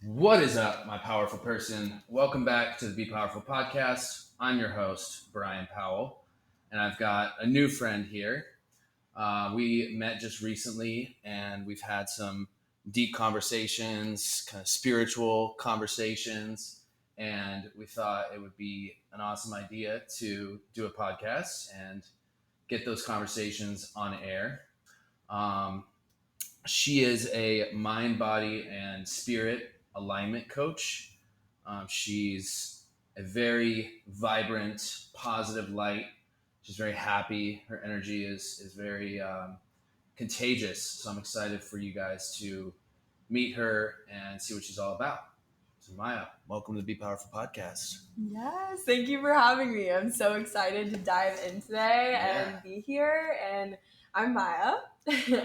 What is up, my powerful person? Welcome back to the BPowerful Podcast. I'm your host, Brian Powell, and I've got a new friend here. We met just recently, and we've had some deep conversations, kind of spiritual conversations, and we thought it would be an awesome idea to do a podcast and get those conversations on air. Um, she is a mind, body, and spirit alignment coach. She's a very vibrant, positive light. She's very happy. Her energy is very contagious. So I'm excited for you guys to meet her and see what she's all about. So Maya, welcome to the Be Powerful Podcast. Yes, thank you for having me. I'm so excited to dive in today Yeah. and be here. And I'm Maya.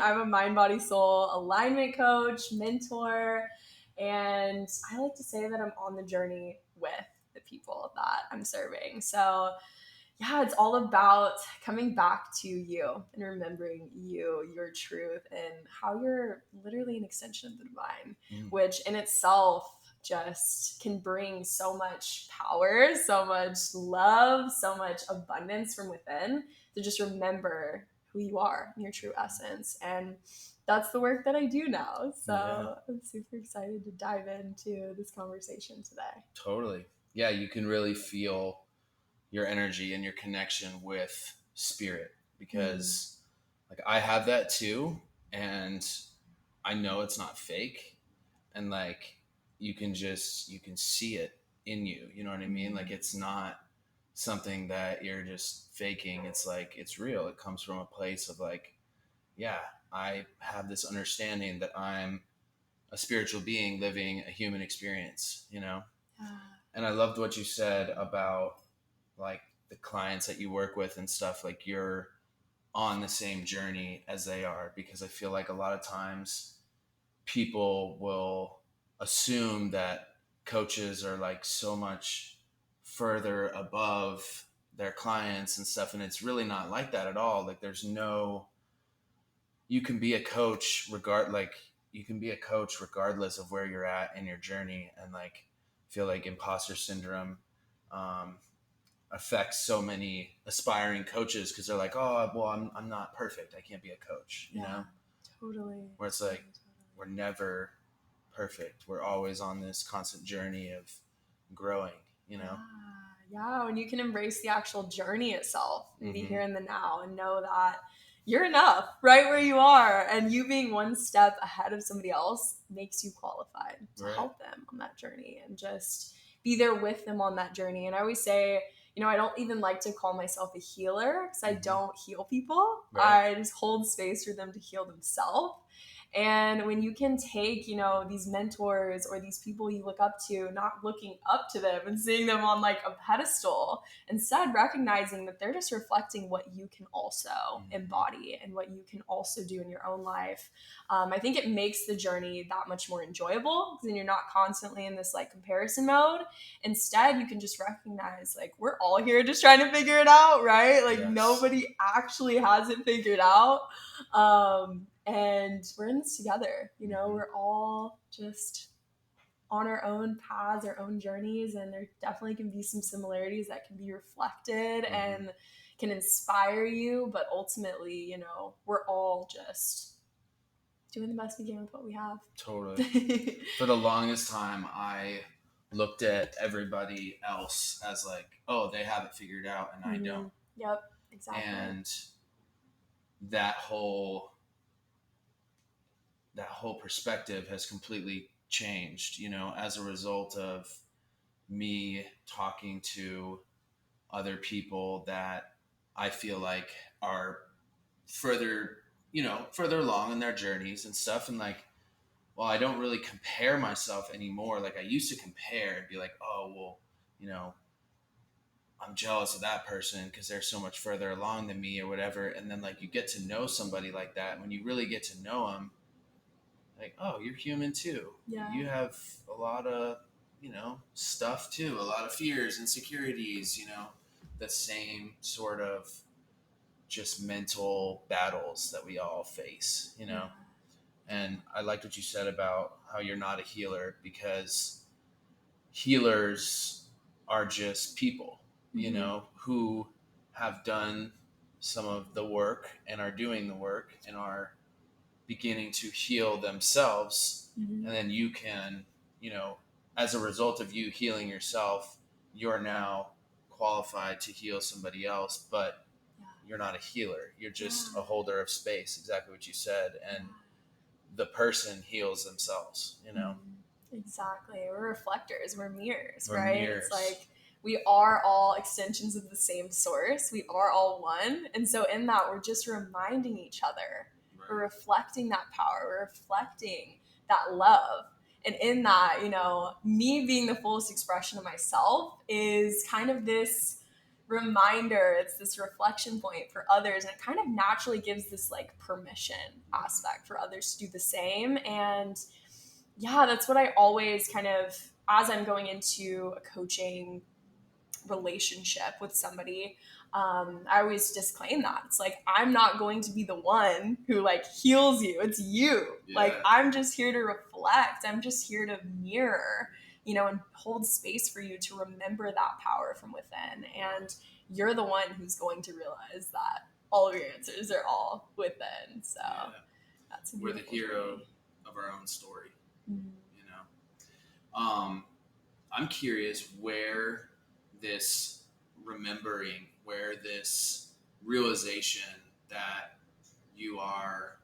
I'm a mind, body, soul alignment coach, mentor, and I like to say that I'm on the journey with the people that I'm serving. So, yeah, it's all about coming back to you and remembering you, your truth, and how you're literally an extension of the divine, which in itself just can bring so much power, so much love, so much abundance from within to just remember who you are in your true essence. And that's the work that I do now. So I'm super excited to dive into this conversation today. Totally. Yeah, you can really feel your energy and your connection with spirit because like I have that too, and I know it's not fake, and like you can see it in you, you know what I mean? Like it's not something that you're just faking. It's like it's real. It comes from a place of like, yeah, I have this understanding that I'm a spiritual being living a human experience, you know? And I loved what you said about like the clients that you work with and stuff, like you're on the same journey as they are, because I feel like a lot of times people will assume that coaches are like so much further above their clients and stuff, and it's really not like that at all. Like there's no, you can be a coach you can be a coach regardless of where you're at in your journey. And like feel like imposter syndrome um, affects so many aspiring coaches because they're like, oh, well, I'm not perfect, I can't be a coach, you know? Totally. Where it's like, we're never perfect. We're always on this constant journey of growing, you know? Yeah, when you can embrace the actual journey itself and be here in the now and know that you're enough right where you are, and you being one step ahead of somebody else makes you qualified to help them on that journey and just be there with them on that journey. And I always say, I don't even like to call myself a healer because I don't heal people. I just hold space for them to heal themselves. And when you can take, these mentors or these people you look up to, not looking up to them and seeing them on like a pedestal, instead recognizing that they're just reflecting what you can also embody and what you can also do in your own life. I think it makes the journey that much more enjoyable because then you're not constantly in this like comparison mode. Instead, you can just recognize like we're all here just trying to figure it out, right? Like nobody actually has it figured out. And we're in this together, we're all just on our own paths, our own journeys, and there definitely can be some similarities that can be reflected and can inspire you, but ultimately, we're all just doing the best we can with what we have. Totally. For the longest time, I looked at everybody else as like, oh, they have it figured out and I don't. Yep, exactly. And that whole perspective has completely changed, as a result of me talking to other people that I feel like are further along in their journeys and stuff. And like, well, I don't really compare myself anymore. Like I used to compare and be like, oh, well, I'm jealous of that person because they're so much further along than me or whatever. And then like you get to know somebody like that. When you really get to know them, like, oh, you're human too. Yeah. You have a lot of, stuff too, a lot of fears, insecurities, the same sort of just mental battles that we all face, And I liked what you said about how you're not a healer, because healers are just people, you know, who have done some of the work and are doing the work and are beginning to heal themselves. And then you can, you know, as a result of you healing yourself, you're now qualified to heal somebody else, but you're not a healer. You're just a holder of space, exactly what you said. And the person heals themselves, you know? Exactly. We're reflectors. We're mirrors, We're right? mirrors. It's like we are all extensions of the same source. We are all one. And so in that, we're just reminding each other. Right. We're reflecting that power. We're reflecting that love. And in that, you know, me being the fullest expression of myself is kind of this reminder. It's this reflection point for others. And it kind of naturally gives this like permission aspect for others to do the same. And yeah, that's what I always kind of, as I'm going into a coaching relationship with somebody, I always disclaim that. It's like, I'm not going to be the one who like heals you. It's you. Yeah. Like, I'm just here to reflect. I'm just here to mirror, you know, and hold space for you to remember that power from within. And you're the one who's going to realize that all of your answers are all within. So that's we're the hero of our own story. You know, I'm curious where this remembering, where this realization that you are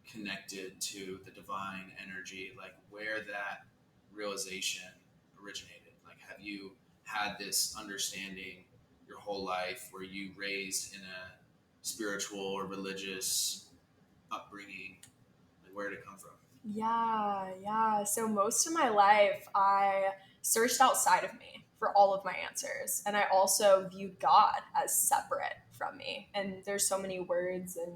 connected to the divine energy, like where that realization originated. Like, have you had this understanding your whole life? Were you raised in a spiritual or religious upbringing? Like, where did it come from? Yeah. So most of my life, I searched outside of me for all of my answers. And I also viewed God as separate from me. And there's so many words and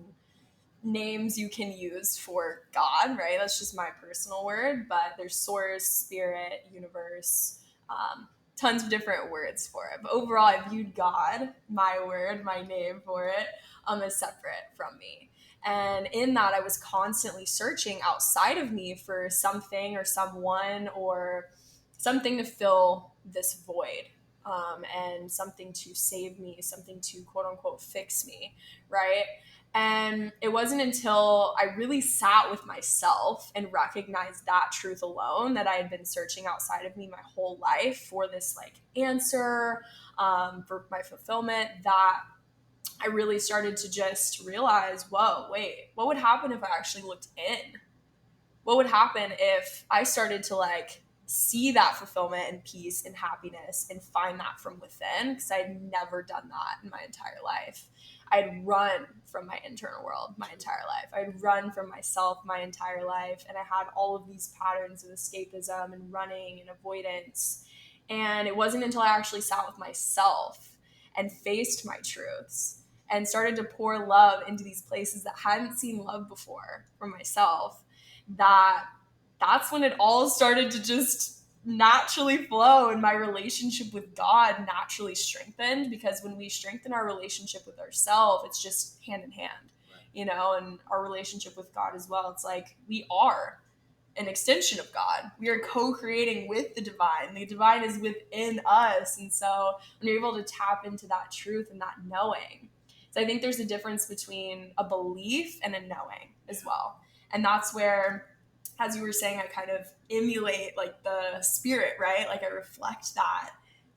names you can use for God, right? That's just my personal word. But there's source, spirit, universe, tons of different words for it. But overall, I viewed God, my word, my name for it, as separate from me. And in that, I was constantly searching outside of me for something or someone or something to fill this void, and something to save me, something to quote unquote fix me, right? And it wasn't until I really sat with myself and recognized that truth alone that I had been searching outside of me my whole life for this like answer, for my fulfillment, that I really started to just realize, whoa, wait, what would happen if I actually looked in? What would happen if I started to like see that fulfillment and peace and happiness and find that from within? Because I'd never done that in my entire life. I'd run from my internal world my entire life. I'd run from myself my entire life. And I had all of these patterns of escapism and running and avoidance. And it wasn't until I actually sat with myself and faced my truths and started to pour love into these places that hadn't seen love before for myself, that's when it all started to just naturally flow, and my relationship with God naturally strengthened, because when we strengthen our relationship with ourselves, it's just hand in hand, you know, and our relationship with God as well. It's like we are an extension of God. We are co-creating with the divine. The divine is within us. And so when you're able to tap into that truth and that knowing, so I think there's a difference between a belief and a knowing as well. And that's where, as you were saying, I kind of emulate like the spirit, right? Like I reflect that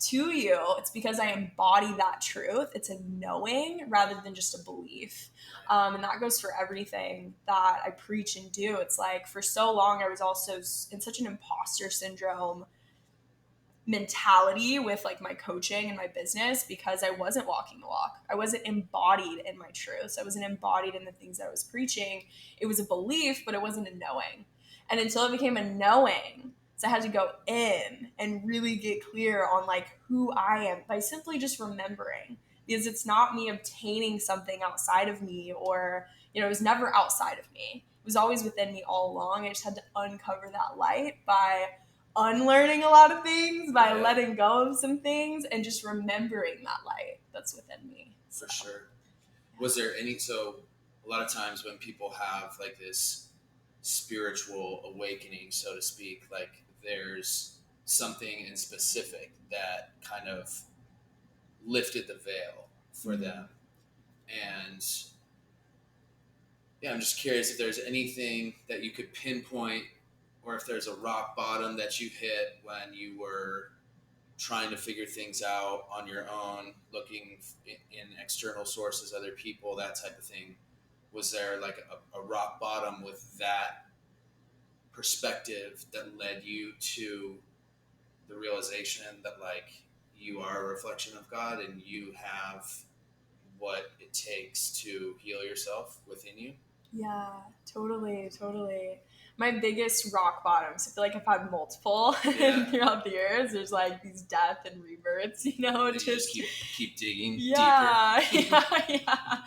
to you. It's because I embody that truth. It's a knowing rather than just a belief. And that goes for everything that I preach and do. It's like for so long, I was also in such an imposter syndrome mentality with like my coaching and my business, because I wasn't walking the walk. I wasn't embodied in my truths. I wasn't embodied in the things that I was preaching. It was a belief, but it wasn't a knowing. And until it became a knowing, so I had to go in and really get clear on like who I am by simply just remembering, because it's not me obtaining something outside of me, or, you know, it was never outside of me. It was always within me all along. I just had to uncover that light by unlearning a lot of things, by letting go of some things, and just remembering that light that's within me. For sure. Was there any, so a lot of times when people have like this spiritual awakening, so to speak. Like there's something in specific that kind of lifted the veil for them. And yeah, I'm just curious if there's anything that you could pinpoint, or if there's a rock bottom that you hit when you were trying to figure things out on your own, looking in external sources, other people, that type of thing. Was there like a rock bottom with that perspective that led you to the realization that like you are a reflection of God and you have what it takes to heal yourself within you? Yeah, totally. My biggest rock bottoms, I feel like I've had multiple throughout the years. There's like these death and rebirths, And just keep digging yeah, deeper. yeah.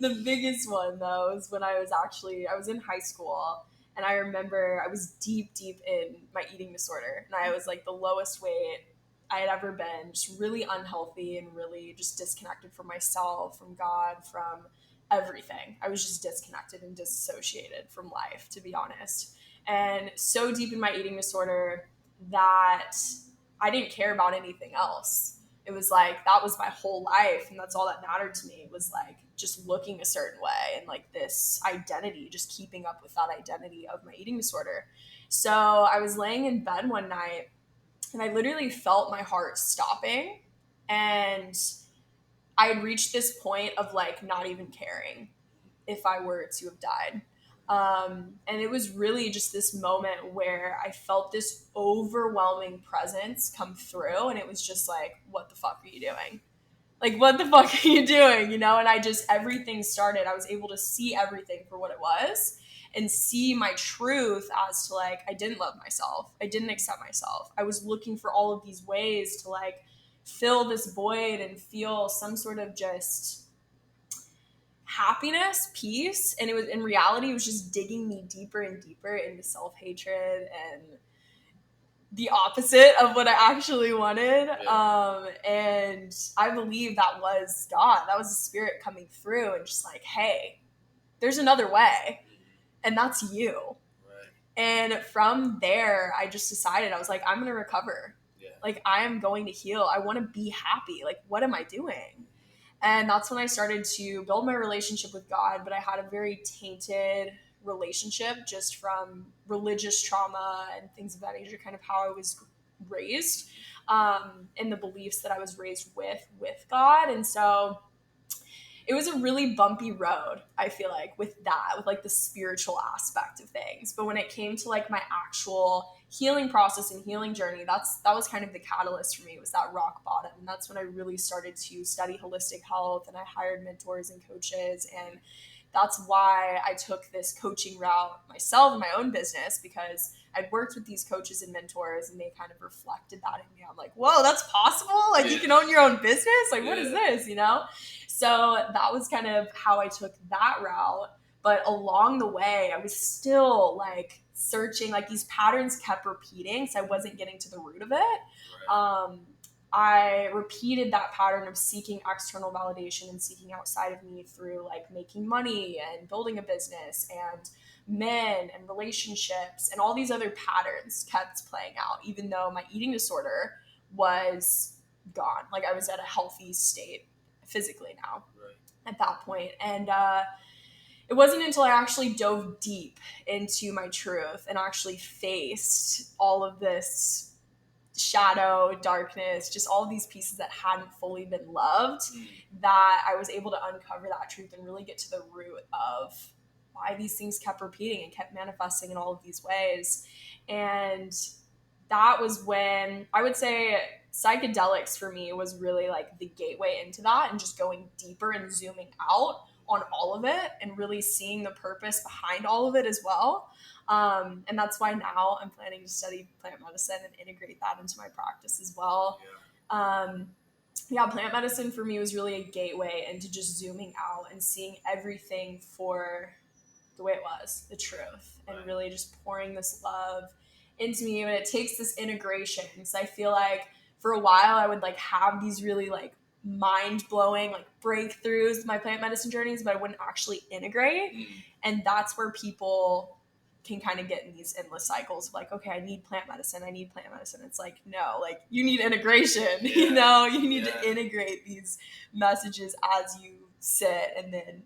The biggest one though is when I was in high school, and I remember I was deep in my eating disorder, and I was like the lowest weight I had ever been, just really unhealthy and really just disconnected from myself, from God, from everything. I was just disconnected and disassociated from life, to be honest. And so deep in my eating disorder that I didn't care about anything else. It was like that was my whole life, and that's all that mattered to me, was like just looking a certain way and like this identity, just keeping up with that identity of my eating disorder. So I was laying in bed one night and I literally felt my heart stopping, and I had reached this point of like not even caring if I were to have died. And it was really just this moment where I felt this overwhelming presence come through, and it was just like, what the fuck are you doing? Like, what the fuck are you doing? You know, and everything started. I was able to see everything for what it was and see my truth as to like, I didn't love myself. I didn't accept myself. I was looking for all of these ways to like fill this void and feel some sort of just happiness, peace. And it was, in reality, it was just digging me deeper and deeper into self-hatred and the opposite of what I actually wanted. And I believe that was God. That was the spirit coming through and just like, hey, there's another way. And that's you. Right. And from there, I just decided, I was like, I'm going to recover. Yeah. Like, I am going to heal. I want to be happy. Like, what am I doing? And that's when I started to build my relationship with God. But I had a very tainted relationship just from religious trauma and things of that nature, kind of how I was raised, and the beliefs that I was raised with God. And so it was a really bumpy road, I feel like, with like the spiritual aspect of things. But when it came to like my actual healing process and healing journey, that was kind of the catalyst for me. It was that rock bottom. And that's when I really started to study holistic health, and I hired mentors and coaches. And that's why I took this coaching route myself in my own business, because I'd worked with these coaches and mentors, and they kind of reflected that in me. I'm like, whoa, that's possible? Like, you can own your own business? Like, what is this, you know? So that was kind of how I took that route. But along the way, I was still like searching, like these patterns kept repeating, so I wasn't getting to the root of it. Right. I repeated that pattern of seeking external validation and seeking outside of me through like making money and building a business and men and relationships, and all these other patterns kept playing out, even though my eating disorder was gone. Like, I was at a healthy state physically now at that point. And it wasn't until I actually dove deep into my truth and actually faced all of this shadow, darkness, just all these pieces that hadn't fully been loved, that I was able to uncover that truth and really get to the root of why these things kept repeating and kept manifesting in all of these ways. And that was when I would say psychedelics for me was really like the gateway into that, and just going deeper and zooming out on all of it and really seeing the purpose behind all of it as well. And that's why now I'm planning to study plant medicine and integrate that into my practice as well. Plant medicine for me was really a gateway into just zooming out and seeing everything for the way it was, the truth, and really just pouring this love into me. And it takes this integration, because I feel like for a while I would like have these really like mind-blowing like breakthroughs with my plant medicine journeys, but I wouldn't actually integrate. And that's where people can kind of get in these endless cycles of like, okay, I need plant medicine. It's like, no, like you need integration, you know, you need to integrate these messages as you sit and then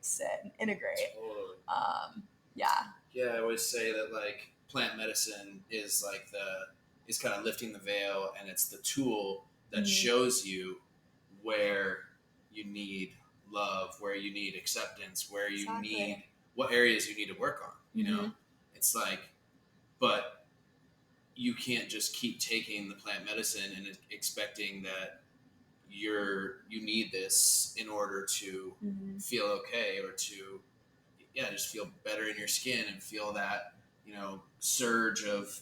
sit and integrate. Totally. I always say that like plant medicine is like is kind of lifting the veil, and it's the tool that shows you where you need love, where you need acceptance, where you need what areas you need to work on, you know. It's like, but you can't just keep taking the plant medicine and expecting that you need this in order to feel okay, or to just feel better in your skin and feel that, you know, surge of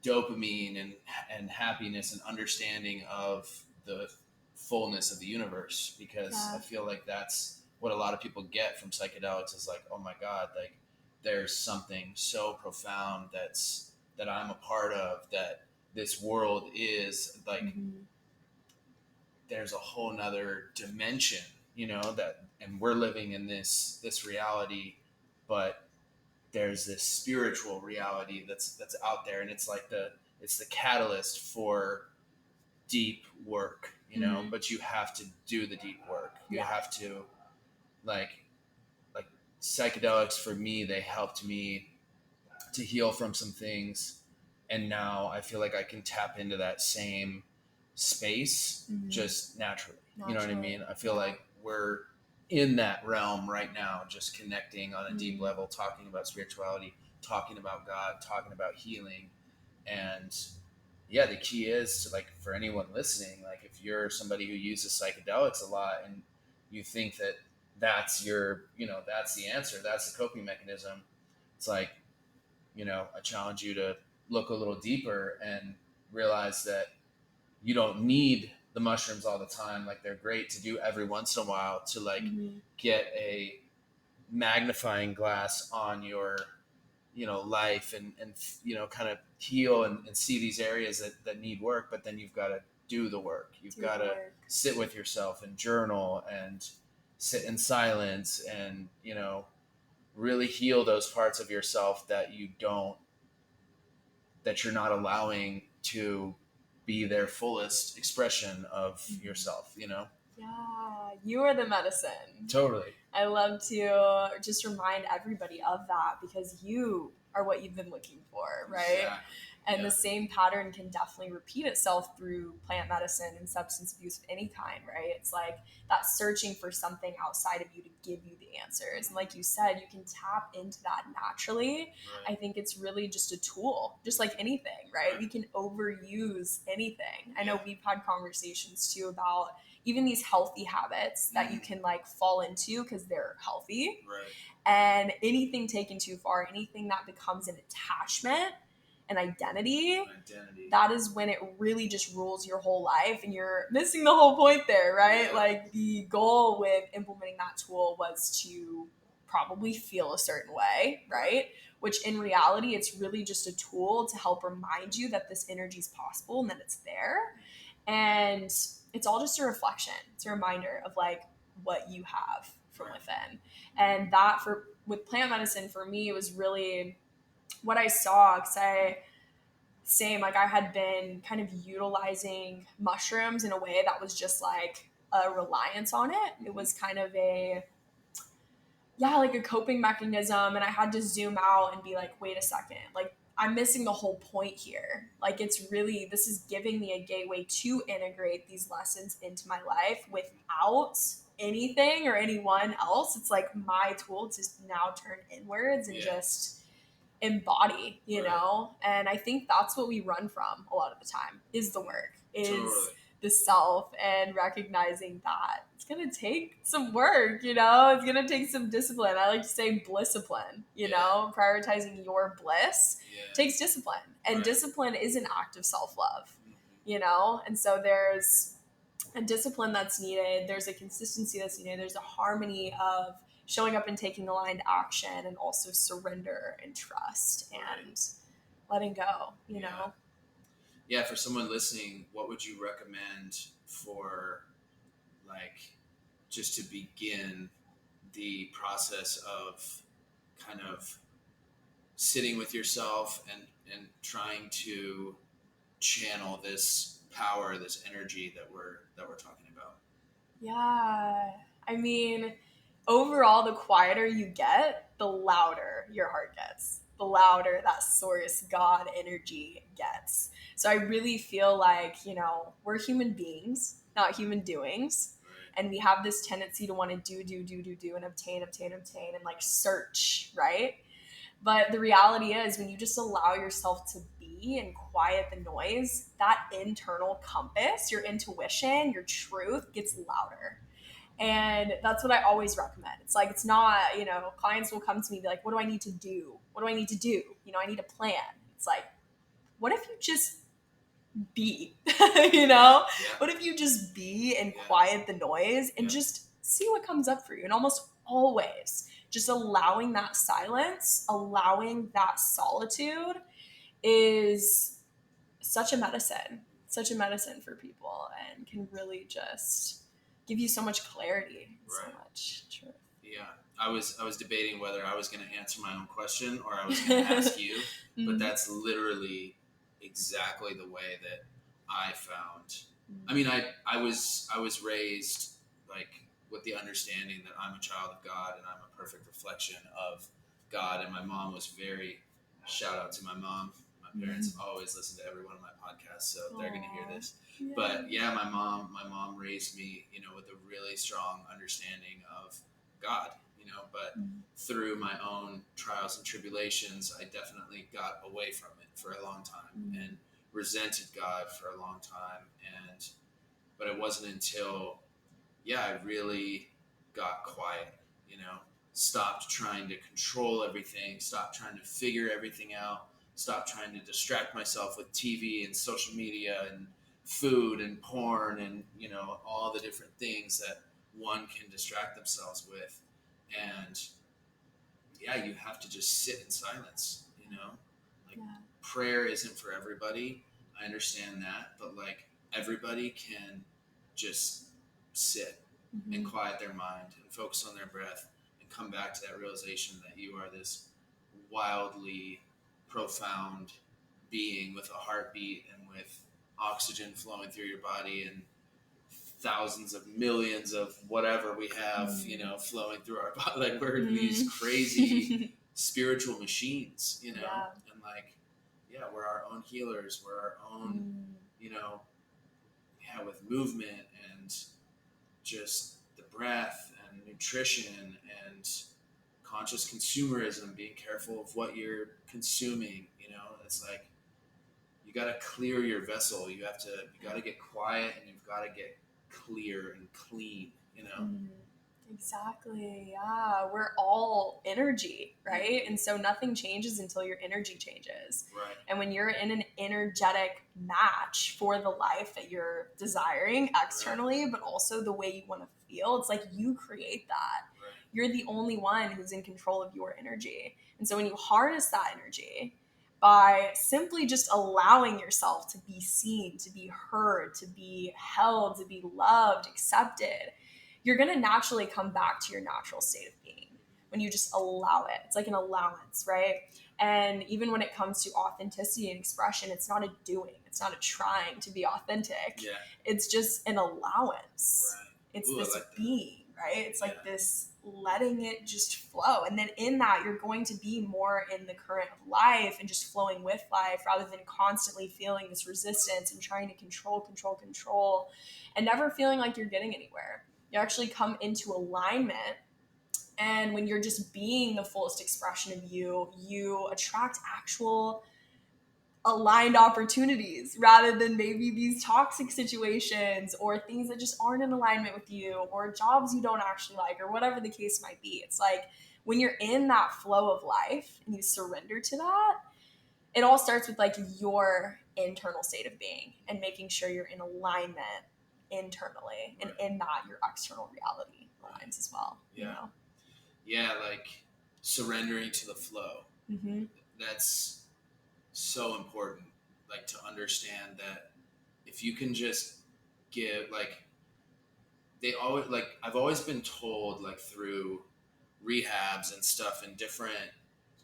dopamine and happiness and understanding of the fullness of the universe. Because I feel like that's what a lot of people get from psychedelics, is like, oh my God, like there's something so profound that I'm a part of, that this world is like, there's a whole nother dimension, you know, that, and we're living in this reality, but there's this spiritual reality that's out there, and it's like it's the catalyst for deep work, you know. But you have to do the deep work. You have to like psychedelics for me, they helped me to heal from some things, and now I feel like I can tap into that same space just naturally. You know what I mean? I feel like we're in that realm right now, just connecting on a deep level, talking about spirituality, talking about God, talking about healing. And the key is to, like, for anyone listening, like if you're somebody who uses psychedelics a lot and you think that that's your, you know, that's the answer, that's the coping mechanism, it's like, you know, I challenge you to look a little deeper and realize that you don't need the mushrooms all the time. Like, they're great to do every once in a while to like get a magnifying glass on your, you know, life, and you know, kind of heal and see these areas that need work. But then you've got to do the work. You've got to sit with yourself and journal and sit in silence and, you know, really heal those parts of yourself that you're not allowing to be their fullest expression of yourself, you know? Yeah, you are the medicine. Totally. I love to just remind everybody of that, because you are what you've been looking for, right? Yeah. And the same pattern can definitely repeat itself through plant medicine and substance abuse of any kind, right? It's like that searching for something outside of you to give you the answers. And like you said, you can tap into that naturally. Right. I think it's really just a tool, just like anything, right? You can overuse anything. I know we've had conversations too about even these healthy habits that you can like fall into because they're healthy. Right. And anything taken too far, anything that becomes an attachment, an identity, that is when it really just rules your whole life, and you're missing the whole point there, right? Yeah. Like, the goal with implementing that tool was to probably feel a certain way, right? Which in reality, it's really just a tool to help remind you that this energy is possible and that it's there. And it's all just a reflection. It's a reminder of like what you have from within. And that with plant medicine, for me, it was really what I saw, because I had been kind of utilizing mushrooms in a way that was just like a reliance on it. It was kind of like a coping mechanism, and I had to zoom out and be like, wait a second, like I'm missing the whole point here. Like, this is giving me a gateway to integrate these lessons into my life without anything or anyone else. It's like my tool to now turn inwards and just embody, you know? And I think that's what we run from a lot of the time, is the work, is the self, and recognizing that it's going to take some work, you know? It's going to take some discipline. I like to say blissipline, you know? Prioritizing your bliss takes discipline. And discipline is an act of self-love, you know? And so there's a discipline that's needed. There's a consistency that's needed. There's a harmony of showing up and taking aligned action, and also surrender and trust and letting go, you know? Yeah, for someone listening, what would you recommend for, like, just to begin the process of kind of sitting with yourself and trying to channel this power, this energy that we're talking about. Yeah. I mean, overall, the quieter you get, the louder your heart gets, the louder that source God energy gets. So I really feel like, we're human beings, not human doings. Right. And we have this tendency to want to do, and obtain, and like search, right? But the reality is, when you just allow yourself to be and quiet the noise, that internal compass, your intuition, your truth gets louder. And that's what I always recommend. It's like, it's not, clients will come to me and be like, what do I need to do? What do I need to do? I need a plan. It's like, what if you just be, Yeah. What if you just be and Yeah. quiet the noise and Yeah. just see what comes up for you? And almost always just allowing that silence, allowing that solitude is such a medicine for people, and can really just give you so much clarity, so Right. much truth. Yeah. I was debating whether I was going to answer my own question or I was going to ask you, but that's literally exactly the way that I found. I mean, I was raised like with the understanding that I'm a child of God and I'm a perfect reflection of God, and my mom was very, shout out to my mom. My parents always listen to every one of my podcasts, so they're going to hear this. Yeah. But yeah, my mom raised me, with a really strong understanding of God, but through my own trials and tribulations, I definitely got away from it for a long time and resented God for a long time. But it wasn't until, I really got quiet, stopped trying to control everything, stopped trying to figure everything out, stopped trying to distract myself with TV and social media and food and porn and, all the different things that one can distract themselves with. And you have to just sit in silence, prayer isn't for everybody. I understand that, but like everybody can just sit and quiet their mind and focus on their breath and come back to that realization that you are this wildly profound being with a heartbeat and with oxygen flowing through your body and thousands of millions of whatever we have, flowing through our body. Like we're these crazy spiritual machines, and like, we're our own healers. We're our own, with movement and just the breath and nutrition and conscious consumerism, being careful of what you're consuming. It's like you got to clear your vessel. You got to get quiet and you've got to get clear and clean. Exactly. Yeah. We're all energy, right? And so nothing changes until your energy changes. Right. And when you're in an energetic match for the life that you're desiring externally, but also the way you want to feel, it's like you create that. Right. You're the only one who's in control of your energy. And so when you harness that energy by simply just allowing yourself to be seen, to be heard, to be held, to be loved, accepted, you're going to naturally come back to your natural state of being when you just allow it. It's like an allowance, right? And even when it comes to authenticity and expression, it's not a doing. It's not a trying to be authentic. Yeah. It's just an allowance. Right. It's Ooh, this like being, right? It's like this letting it just flow. And then in that, you're going to be more in the current of life and just flowing with life rather than constantly feeling this resistance and trying to control, and never feeling like you're getting anywhere. You actually come into alignment, and when you're just being the fullest expression of you attract actual aligned opportunities rather than maybe these toxic situations or things that just aren't in alignment with you or jobs you don't actually like or whatever the case might be. It's like when you're in that flow of life and you surrender to that, it all starts with like your internal state of being and making sure you're in alignment internally, and in that your external reality aligns as well. Like surrendering to the flow. That's so important, like to understand that if you can just give, like they always, like I've always been told, like through rehabs and stuff and different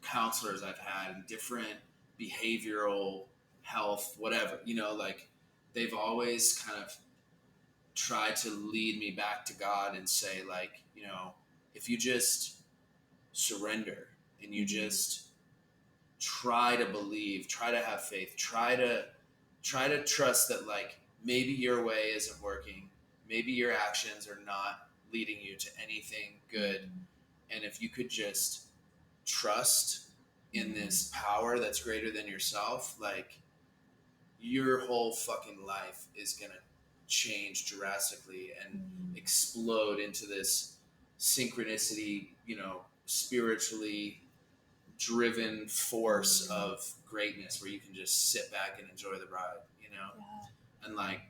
counselors I've had and different behavioral health, whatever, like they've always kind of tried to lead me back to God and say, like, if you just surrender and you just try to believe, try to have faith, try to trust that, like, maybe your way isn't working, maybe your actions are not leading you to anything good, and if you could just trust in this power that's greater than yourself, like, your whole fucking life is gonna change drastically and explode into this synchronicity, spiritually driven force of greatness where you can just sit back and enjoy the ride, and like,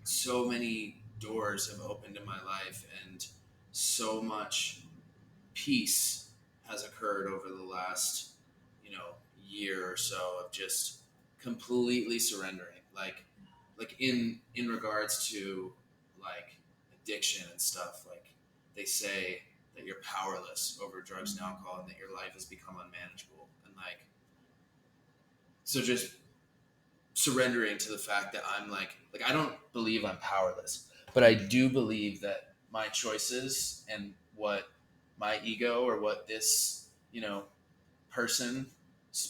so many doors have opened in my life and so much peace has occurred over the last, year or so of just completely surrendering, like in regards to, like, addiction and stuff. Like, they say that you're powerless over drugs and alcohol and that your life has become unmanageable, and like, so just surrendering to the fact that I'm like I don't believe I'm powerless, but I do believe that my choices and what my ego or what this, person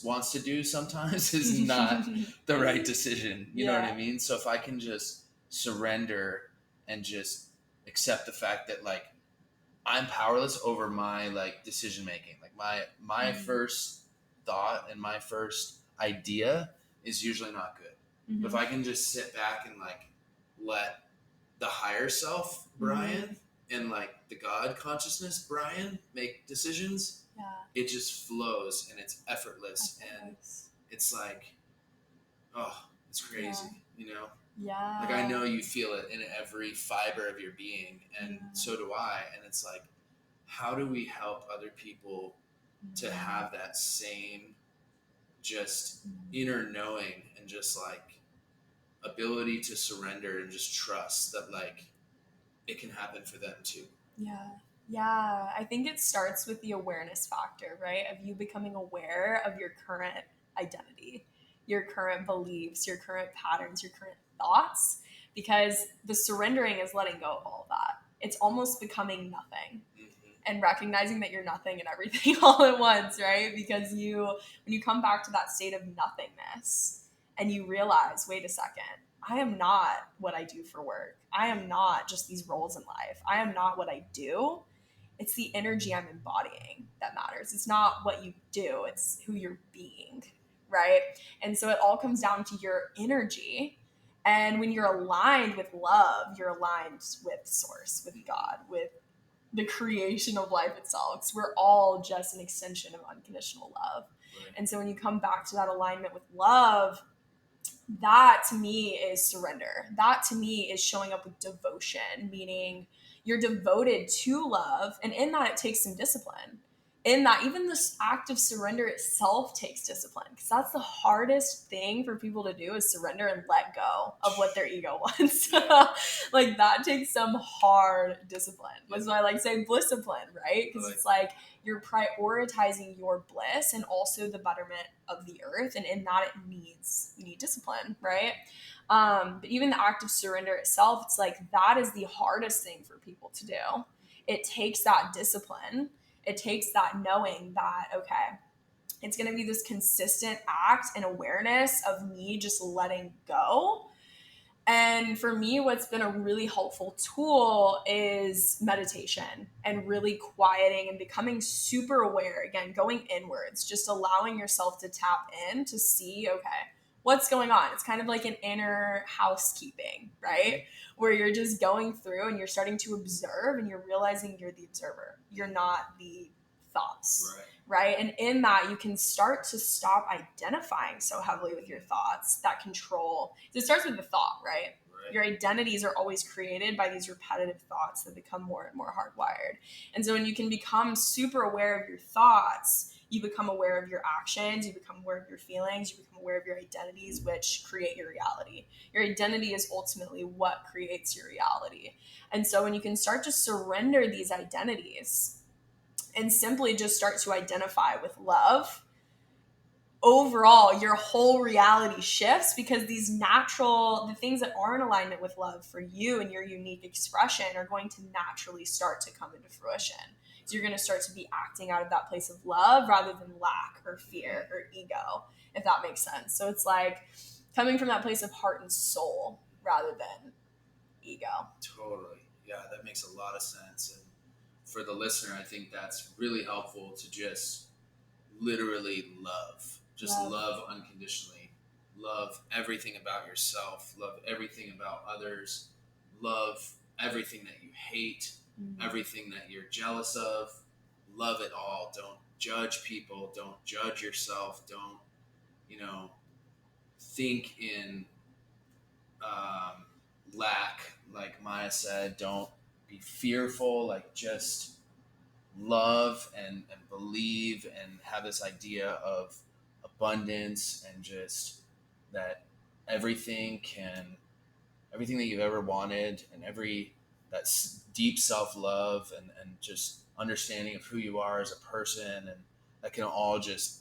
wants to do sometimes is not the right decision. You know what I mean? So if I can just surrender and just accept the fact that, like, I'm powerless over my, like, decision making. Like, my first thought and my first idea is usually not good. But if I can just sit back and, like, let the higher self Brian and, like, the God consciousness Brian make decisions, it just flows and it's effortless and it's like, oh, it's crazy, Yeah. Like, I know you feel it in every fiber of your being, and so do I. And it's like, how do we help other people to have that same just inner knowing and just, like, ability to surrender and just trust that, like, it can happen for them too. Yeah, I think it starts with the awareness factor, right? Of you becoming aware of your current identity, your current beliefs, your current patterns, your current thoughts, because the surrendering is letting go of all of that. It's almost becoming nothing and recognizing that you're nothing and everything all at once, right? Because when you come back to that state of nothingness and you realize, wait a second, I am not what I do for work. I am not just these roles in life. I am not what I do. It's the energy I'm embodying that matters. It's not what you do. It's who you're being, right? And so it all comes down to your energy. And when you're aligned with love, you're aligned with source, with God, with the creation of life itself. Because we're all just an extension of unconditional love. Right. And so when you come back to that alignment with love, that to me is surrender. That to me is showing up with devotion, meaning you're devoted to love. And in that, it takes some discipline. In that, even this act of surrender itself takes discipline, because that's the hardest thing for people to do, is surrender and let go of what their ego wants. Like, that takes some hard discipline. That's why I like saying blisscipline, right? Because it's like you're prioritizing your bliss and also the betterment of the earth. And in that, you need discipline, right? But even the act of surrender itself, it's like that is the hardest thing for people to do. It takes that discipline. It takes that knowing that, okay, it's going to be this consistent act and awareness of me just letting go. And for me, what's been a really helpful tool is meditation and really quieting and becoming super aware. Again, going inwards, just allowing yourself to tap in to see, okay, what's going on? It's kind of like an inner housekeeping, right? Where you're just going through and you're starting to observe and you're realizing you're the observer. You're not the thoughts, right? And in that, you can start to stop identifying so heavily with your thoughts, that control. It starts with the thought, right? Your identities are always created by these repetitive thoughts that become more and more hardwired. And so when you can become super aware of your thoughts, you become aware of your actions, you become aware of your feelings, you become aware of your identities, which create your reality. Your identity is ultimately what creates your reality. And so when you can start to surrender these identities and simply just start to identify with love, overall your whole reality shifts, because the things that are in alignment with love for you and your unique expression are going to naturally start to come into fruition. So you're going to start to be acting out of that place of love rather than lack or fear or ego, if that makes sense. So it's like coming from that place of heart and soul rather than ego. Totally. Yeah, that makes a lot of sense. And for the listener, I think that's really helpful to just literally love. Just love unconditionally. Love everything about yourself. Love everything about others. Love everything that you hate, everything that you're jealous of. Love it all. Don't judge people. Don't judge yourself. Don't, think in lack, like Maya said. Don't be fearful. Like, just love and believe and have this idea of abundance, and just that everything that you've ever wanted, and deep self-love and just understanding of who you are as a person, and that can all just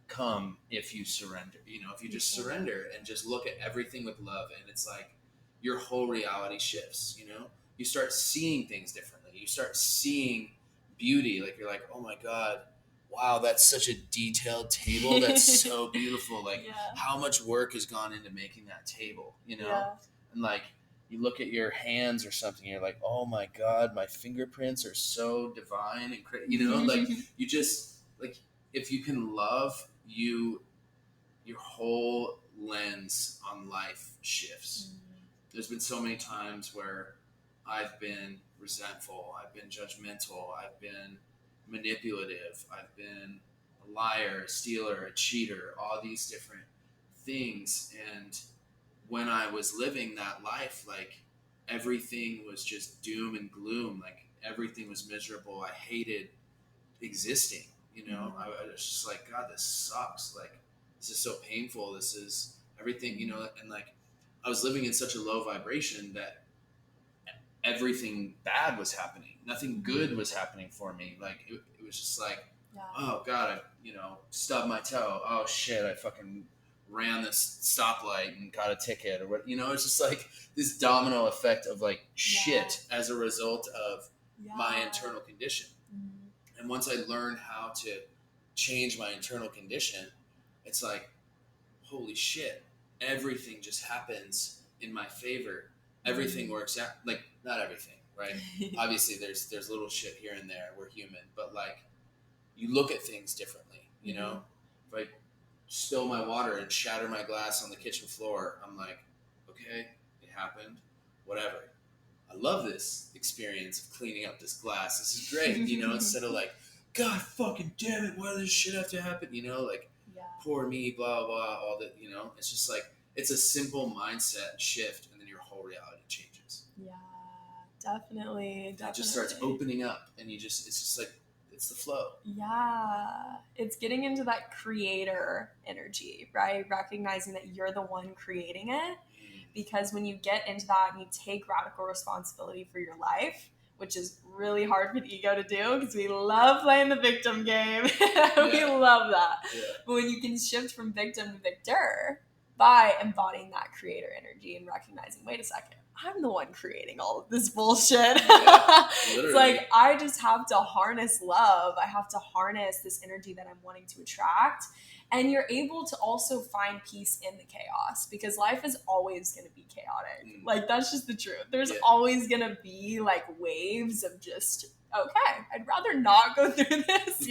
come if you surrender, if you just surrender and just look at everything with love. And it's like your whole reality shifts. You start seeing things differently. You start seeing beauty. Like, you're like, oh my God, wow, that's such a detailed table. That's so beautiful. Like, how much work has gone into making that table, And like, you look at your hands or something, you're like, oh my God, my fingerprints are so divine and like, you just, like, if you can love, your whole lens on life shifts. There's been so many times where I've been resentful, I've been judgmental, I've been manipulative, I've been a liar, a stealer, a cheater, all these different things. And when I was living that life, like, everything was just doom and gloom. Like, everything was miserable. I hated existing. I was just like, God, this sucks. Like, this is so painful. This is everything, and like, I was living in such a low vibration that everything bad was happening. Nothing good was happening for me. Like, it was just like, oh God, I, stubbed my toe. Oh shit, I fucking ran this stoplight and got a ticket, or what, it's just like this domino effect of like shit as a result of my internal condition. And once I learned how to change my internal condition, it's like, holy shit, everything just happens in my favor. Everything works out. Like, not everything, right? Obviously, there's little shit here and there. We're human. But like, you look at things differently, If I spill my water and shatter my glass on the kitchen floor, I'm like, okay, it happened, whatever. I love this experience of cleaning up this glass. This is great, instead of like, God fucking damn it, why does this shit have to happen? Like, poor me, blah, blah, all that, It's just like, it's a simple mindset shift, and then your whole reality changes. Yeah, definitely. It just starts opening up, and it's just like, it's the flow. Yeah. It's getting into that creator energy, right? Recognizing that you're the one creating it. Because when you get into that and you take radical responsibility for your life, which is really hard for the ego to do because we love playing the victim game. We love that. Yeah. But when you can shift from victim to victor by embodying that creator energy and recognizing, wait a second, I'm the one creating all of this bullshit. Yeah, it's like, I just have to harness love. I have to harness this energy that I'm wanting to attract. And you're able to also find peace in the chaos, because life is always going to be chaotic. Like, that's just the truth. There's always going to be like waves of just, okay, I'd rather not go through this,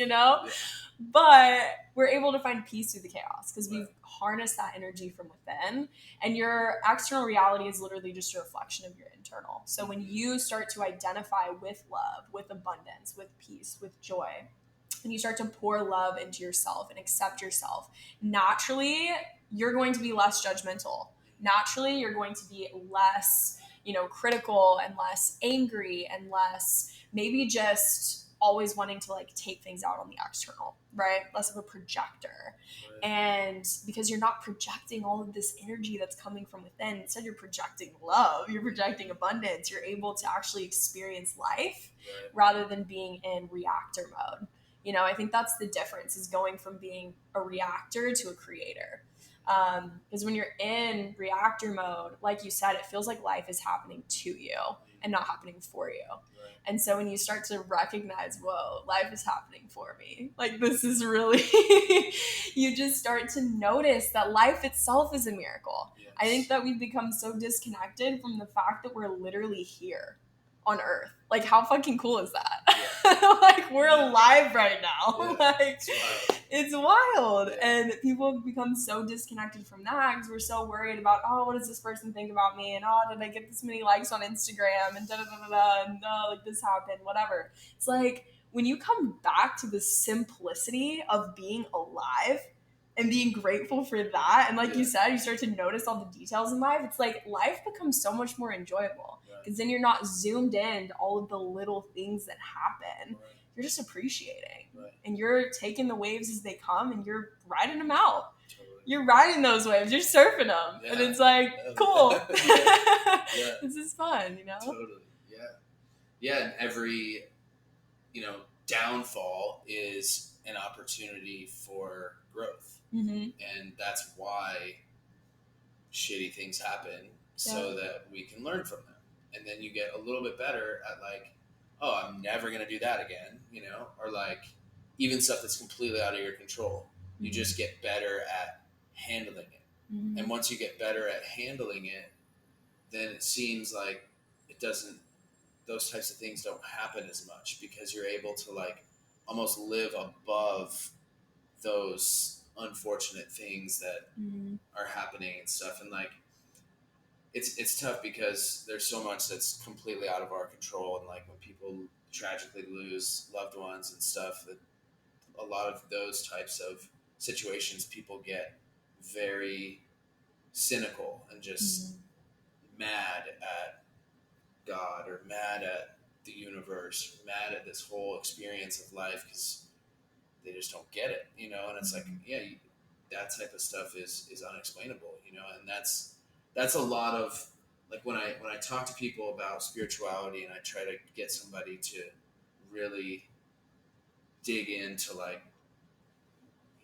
But we're able to find peace through the chaos because we've harnessed that energy from within. And your external reality is literally just a reflection of your internal. So when you start to identify with love, with abundance, with peace, with joy, and you start to pour love into yourself and accept yourself, naturally, you're going to be less judgmental. Naturally, you're going to be less, critical and less angry and less maybe just always wanting to like take things out on the external, right? Less of a projector. Right. And because you're not projecting all of this energy that's coming from within, instead you're projecting love, you're projecting abundance, you're able to actually experience life right. rather than being in reactor mode. You know, I think that's the difference, is going from being a reactor to a creator. Because when you're in reactor mode, like you said, it feels like life is happening to you and not happening for you. Right. And so when you start to recognize, whoa, life is happening for me, like this is really, you just start to notice that life itself is a miracle. Yes. I think that we've become so disconnected from the fact that we're literally here on Earth. Like, how fucking cool is that? Yeah. Like, we're alive right now. Yeah. Like, it's wild. Yeah. And people have become so disconnected from that because we're so worried about, oh, what does this person think about me? And, oh, did I get this many likes on Instagram? And da-da-da-da-da, and oh, like this happened, whatever. It's like, when you come back to the simplicity of being alive and being grateful for that, and like you said, you start to notice all the details in life, it's like life becomes so much more enjoyable. Because then you're not zoomed in to all of the little things that happen. Right. You're just appreciating. Right. And you're taking the waves as they come and you're riding them out. Totally. You're riding those waves. You're surfing them. Yeah. And it's like, cool. Yeah. This is fun, you know? Totally. Yeah. Yeah. And every, you know, downfall is an opportunity for growth. Mm-hmm. And that's why shitty things happen so that we can learn from them. And then you get a little bit better at like, oh, I'm never going to do that again, you know, or like even stuff that's completely out of your control. Mm-hmm. You just get better at handling it. Mm-hmm. And once you get better at handling it, then it seems like those types of things don't happen as much because you're able to like almost live above those unfortunate things that are happening and stuff. And like, it's tough because there's so much that's completely out of our control. And like when people tragically lose loved ones and stuff, that a lot of those types of situations, people get very cynical and just mad at God or mad at the universe, mad at this whole experience of life because they just don't get it, you know? And it's like, yeah, that type of stuff is unexplainable, you know? And that's a lot of like when I talk to people about spirituality and I try to get somebody to really dig into like,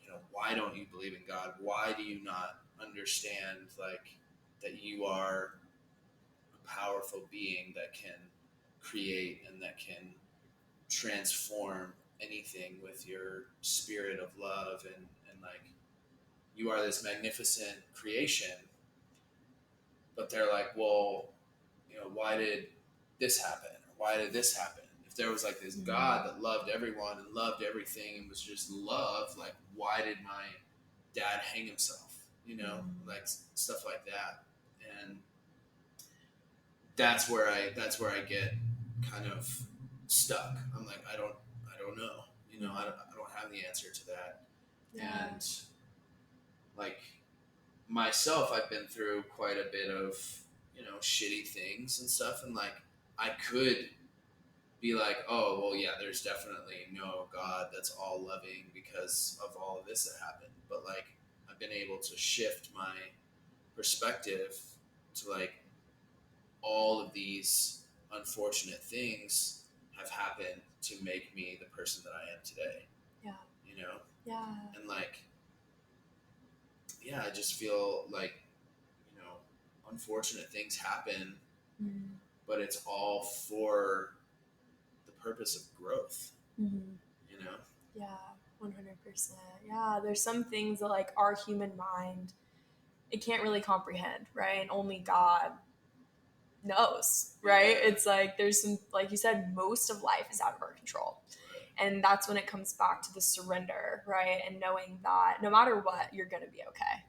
you know, why don't you believe in God? Why do you not understand like that you are a powerful being that can create and that can transform anything with your spirit of love and like you are this magnificent creation? But they're like, well, you know, why did this happen? Or why did this happen? If there was like this God that loved everyone and loved everything and was just love, like why did my dad hang himself? You know, like stuff like that. And that's where I get kind of stuck. I'm like, I don't know. You know, I don't have the answer to that. Yeah. And like myself, I've been through quite a bit of, you know, shitty things and stuff. And like, I could be like, oh, well, yeah, there's definitely no God that's all loving because of all of this that happened. But like, I've been able to shift my perspective to like, all of these unfortunate things have happened to make me the person that I am today. Yeah. You know? Yeah. And like, yeah, I just feel like, you know, unfortunate things happen, but it's all for the purpose of growth, you know? Yeah, 100%. Yeah, there's some things that like our human mind, it can't really comprehend, right? And only God knows, right? Yeah. It's like there's some, like you said, most of life is out of our control. And that's when it comes back to the surrender, right? And knowing that no matter what, you're going to be okay.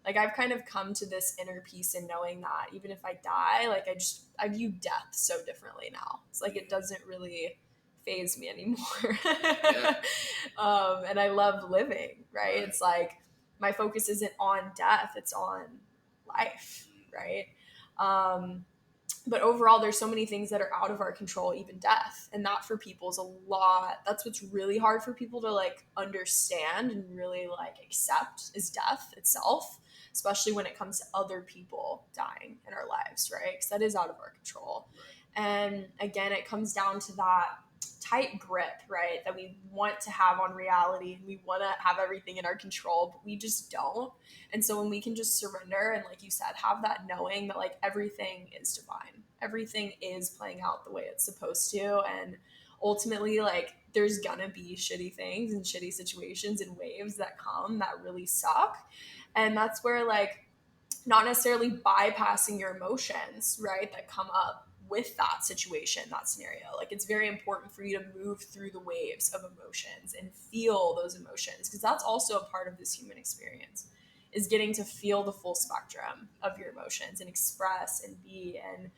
Like I've kind of come to this inner peace in knowing that even if I die, like I view death so differently now. It's like it doesn't really faze me anymore. And I love living, right? It's like my focus isn't on death, it's on life, right? But overall, there's so many things that are out of our control, even death. And that for people is a lot. That's what's really hard for people to like understand and really like accept is death itself, especially when it comes to other people dying in our lives, right? Because that is out of our control. And again, it comes down to that tight grip, right? That we want to have on reality and we want to have everything in our control, but we just don't. And so when we can just surrender and, like you said, have that knowing that like everything is divine, everything is playing out the way it's supposed to. And ultimately, like there's gonna be shitty things and shitty situations and waves that come that really suck. And that's where like not necessarily bypassing your emotions, right, that come up with that situation, that scenario. Like it's very important for you to move through the waves of emotions and feel those emotions, because that's also a part of this human experience, is getting to feel the full spectrum of your emotions and express and be. And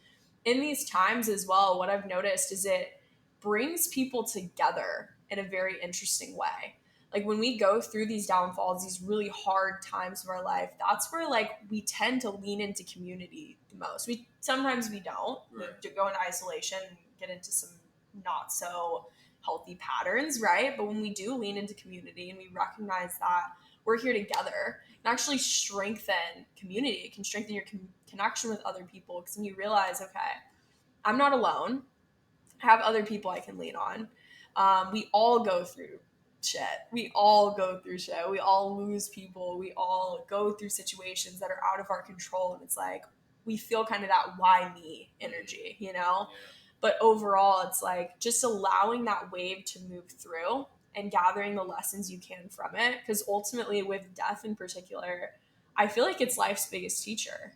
in these times as well, what I've noticed is it brings people together in a very interesting way. Like when we go through these downfalls, these really hard times of our life, that's where like we tend to lean into community the most. Sometimes we don't. Right. We go into isolation and get into some not so healthy patterns, right? But when we do lean into community and we recognize that we're here together, and actually strengthen community, it can strengthen your connection with other people, because then you realize, okay, I'm not alone. I have other people I can lean on. We all go through shit. We all go through shit. We all lose people. We all go through situations that are out of our control. And it's like, we feel kind of that why me energy, you know? Yeah. But overall, it's like just allowing that wave to move through and gathering the lessons you can from it. Because ultimately, with death in particular, I feel like it's life's biggest teacher.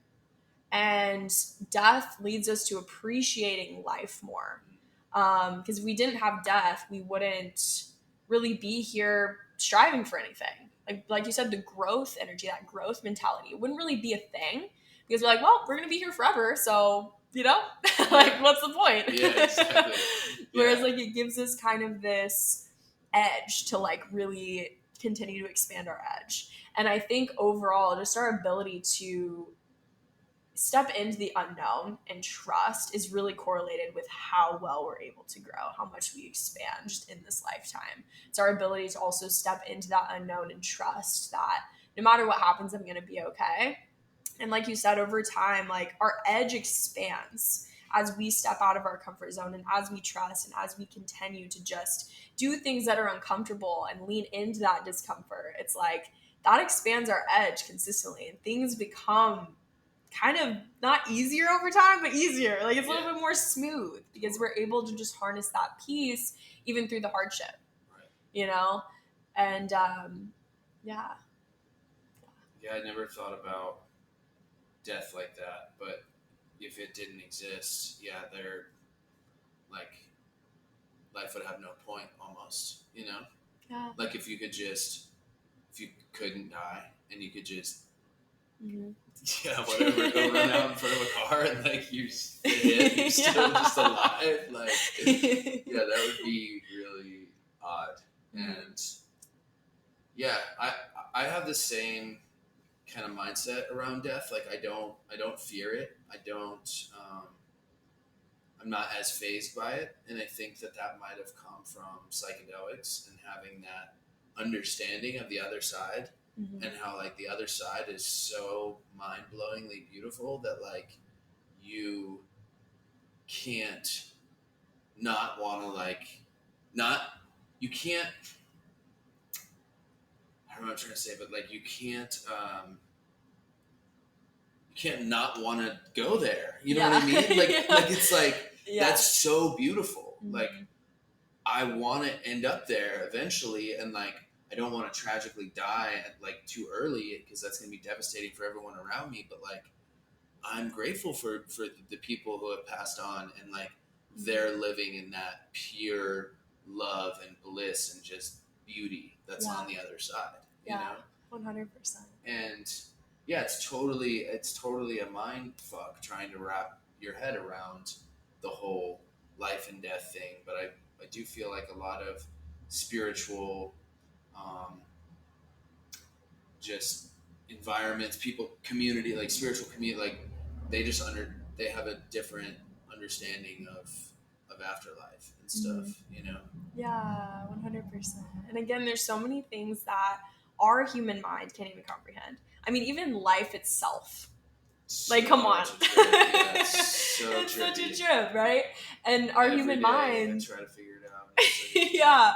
And death leads us to appreciating life more. Because if we didn't have death, we wouldn't really be here striving for anything. Like you said, the growth energy, that growth mentality, it wouldn't really be a thing, because we're like, well, we're going to be here forever. So, you know, like, what's the point? Yeah, exactly. Whereas like it gives us kind of this edge to like really continue to expand our edge. And I think overall, just our ability to step into the unknown and trust is really correlated with how well we're able to grow, how much we expand just in this lifetime. It's our ability to also step into that unknown and trust that no matter what happens, I'm going to be okay. And like you said, over time, like our edge expands as we step out of our comfort zone and as we trust and as we continue to just do things that are uncomfortable and lean into that discomfort. It's like that expands our edge consistently, and things become kind of not easier over time, but easier. Like it's a little bit more smooth because we're able to just harness that peace even through the hardship, you know? And yeah. Yeah, I never thought about death like that, but if it didn't exist, yeah, like life would have no point almost, you know? Yeah. Like if you couldn't die and you could just whatever, go run out in front of a car and like you're still just alive, like that would be really odd. And yeah, I have the same kind of mindset around death. Like I don't fear it. I'm not as fazed by it, and I think that might have come from psychedelics and having that understanding of the other side, and how like the other side is so mind-blowingly beautiful that like you can't not want to like not you can't I don't know what I'm trying to say, but like you can't not want to go there. You know what I mean? Like like it's like that's so beautiful. Like I want to end up there eventually, and like I don't want to tragically die at like too early, because that's going to be devastating for everyone around me. But like I'm grateful for the people who have passed on, and like they're living in that pure love and bliss and just beauty that's on the other side. You know, 100%. And yeah, it's totally a mind fuck trying to wrap your head around the whole life and death thing. But I do feel like a lot of spiritual, just environments, people, community, like spiritual community, like they just they have a different understanding of afterlife and stuff, you know? Yeah, 100%. And again, there's so many things that our human mind can't even comprehend. I mean, even life itself. Like, come on. Yeah, so it's trippy. such a trip, right? And our Every human day mind. I try to figure it out. Like, yeah.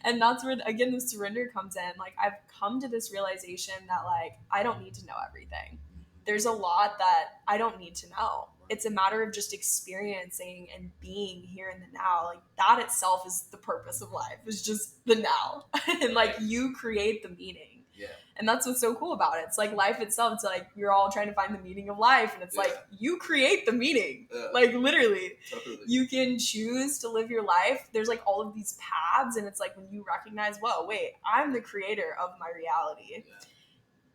And that's where, again, the surrender comes in. Like, I've come to this realization that, like, I don't need to know everything. There's a lot that I don't need to know. It's a matter of just experiencing and being here in the now. Like, that itself is the purpose of life, is just the now. And, like, you create the meaning. Yeah. And that's what's so cool about it. It's like life itself. It's like you're all trying to find the meaning of life. And it's like you create the meaning. Like literally. Totally. You can choose to live your life. There's like all of these paths. And it's like when you recognize, whoa, wait, I'm the creator of my reality. Yeah.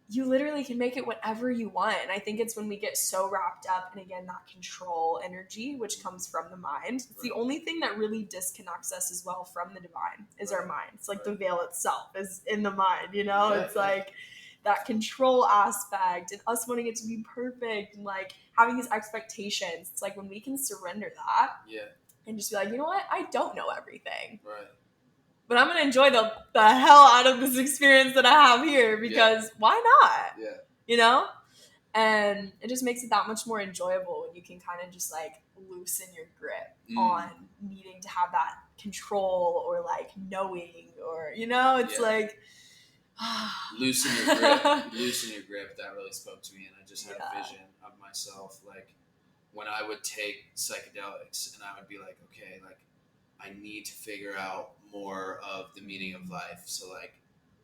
You literally can make it whatever you want. And I think it's when we get so wrapped up in, again, that control energy, which comes from the mind. It's the only thing that really disconnects us as well from the divine is our mind. It's like the veil itself is in the mind, you know? It's like that control aspect and us wanting it to be perfect and like having these expectations. It's like when we can surrender that and just be like, you know what? I don't know everything. Right. But I'm going to enjoy the hell out of this experience that I have here because why not? Yeah. You know? And it just makes it that much more enjoyable when you can kind of just like loosen your grip on needing to have that control or like knowing or, you know, it's like... loosen your grip. Loosen your grip. That really spoke to me. And I just had a vision of myself like when I would take psychedelics and I would be like, okay, like I need to figure out more of the meaning of life. So like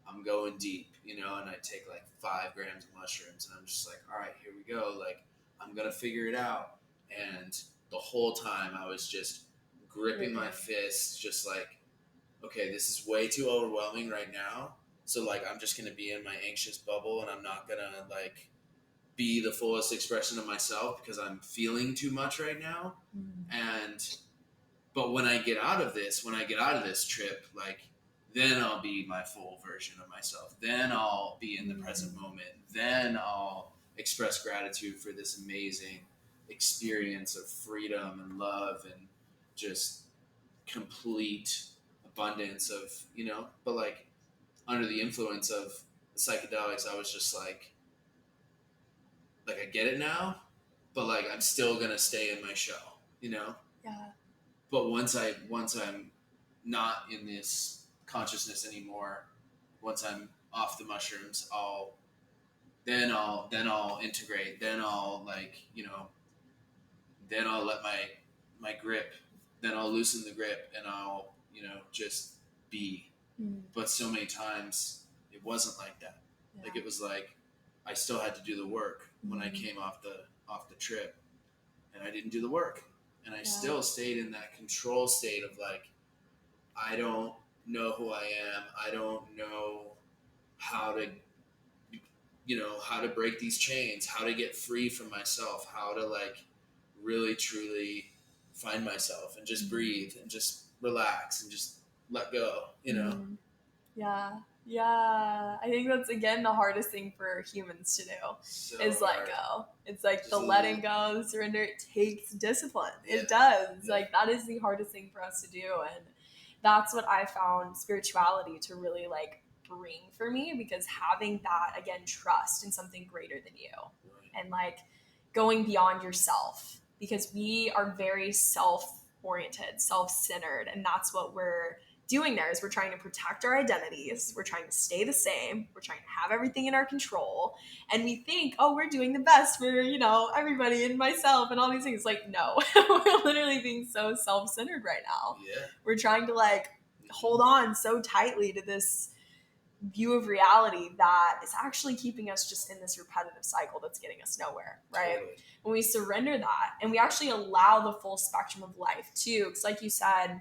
I'm going deep, you know, and I take like 5 grams of mushrooms and I'm just like, all right, here we go. Like I'm going to figure it out. And the whole time I was just gripping my fists, just like, okay, this is way too overwhelming right now. So like, I'm just going to be in my anxious bubble and I'm not going to like be the fullest expression of myself because I'm feeling too much right now. But when I get out of this trip, like, then I'll be my full version of myself. Then I'll be in the present moment. Then I'll express gratitude for this amazing experience of freedom and love and just complete abundance of, you know, but like under the influence of the psychedelics, I was just like I get it now, but like I'm still going to stay in my shell, you know? Yeah. But once I'm not in this consciousness anymore, once I'm off the mushrooms, I'll integrate, then I'll like, you know, then I'll let my grip, then I'll loosen the grip and I'll, you know, just be. But so many times it wasn't like that. Yeah. Like it was like I still had to do the work when I came off the trip and I didn't do the work. And I still stayed in that control state of like, I don't know who I am. I don't know how to, you know, how to break these chains, how to get free from myself, how to like really, truly find myself and just breathe and just relax and just let go, you know? Yeah. Yeah. I think that's, again, the hardest thing for humans to do is let go. It's like just the letting go, the surrender, it takes discipline. Yeah. It does. Yeah. Like that is the hardest thing for us to do. And that's what I found spirituality to really like bring for me, because having that, again, trust in something greater than you and like going beyond yourself, because we are very self-oriented, self-centered. And that's what we're doing there is we're trying to protect our identities. We're trying to stay the same. We're trying to have everything in our control. And we think, oh, we're doing the best for, you know, everybody and myself and all these things. Like, no, we're literally being so self-centered right now. Yeah. We're trying to like hold on so tightly to this view of reality that is actually keeping us just in this repetitive cycle that's getting us nowhere, right? Totally. When we surrender that and we actually allow the full spectrum of life too, because like you said,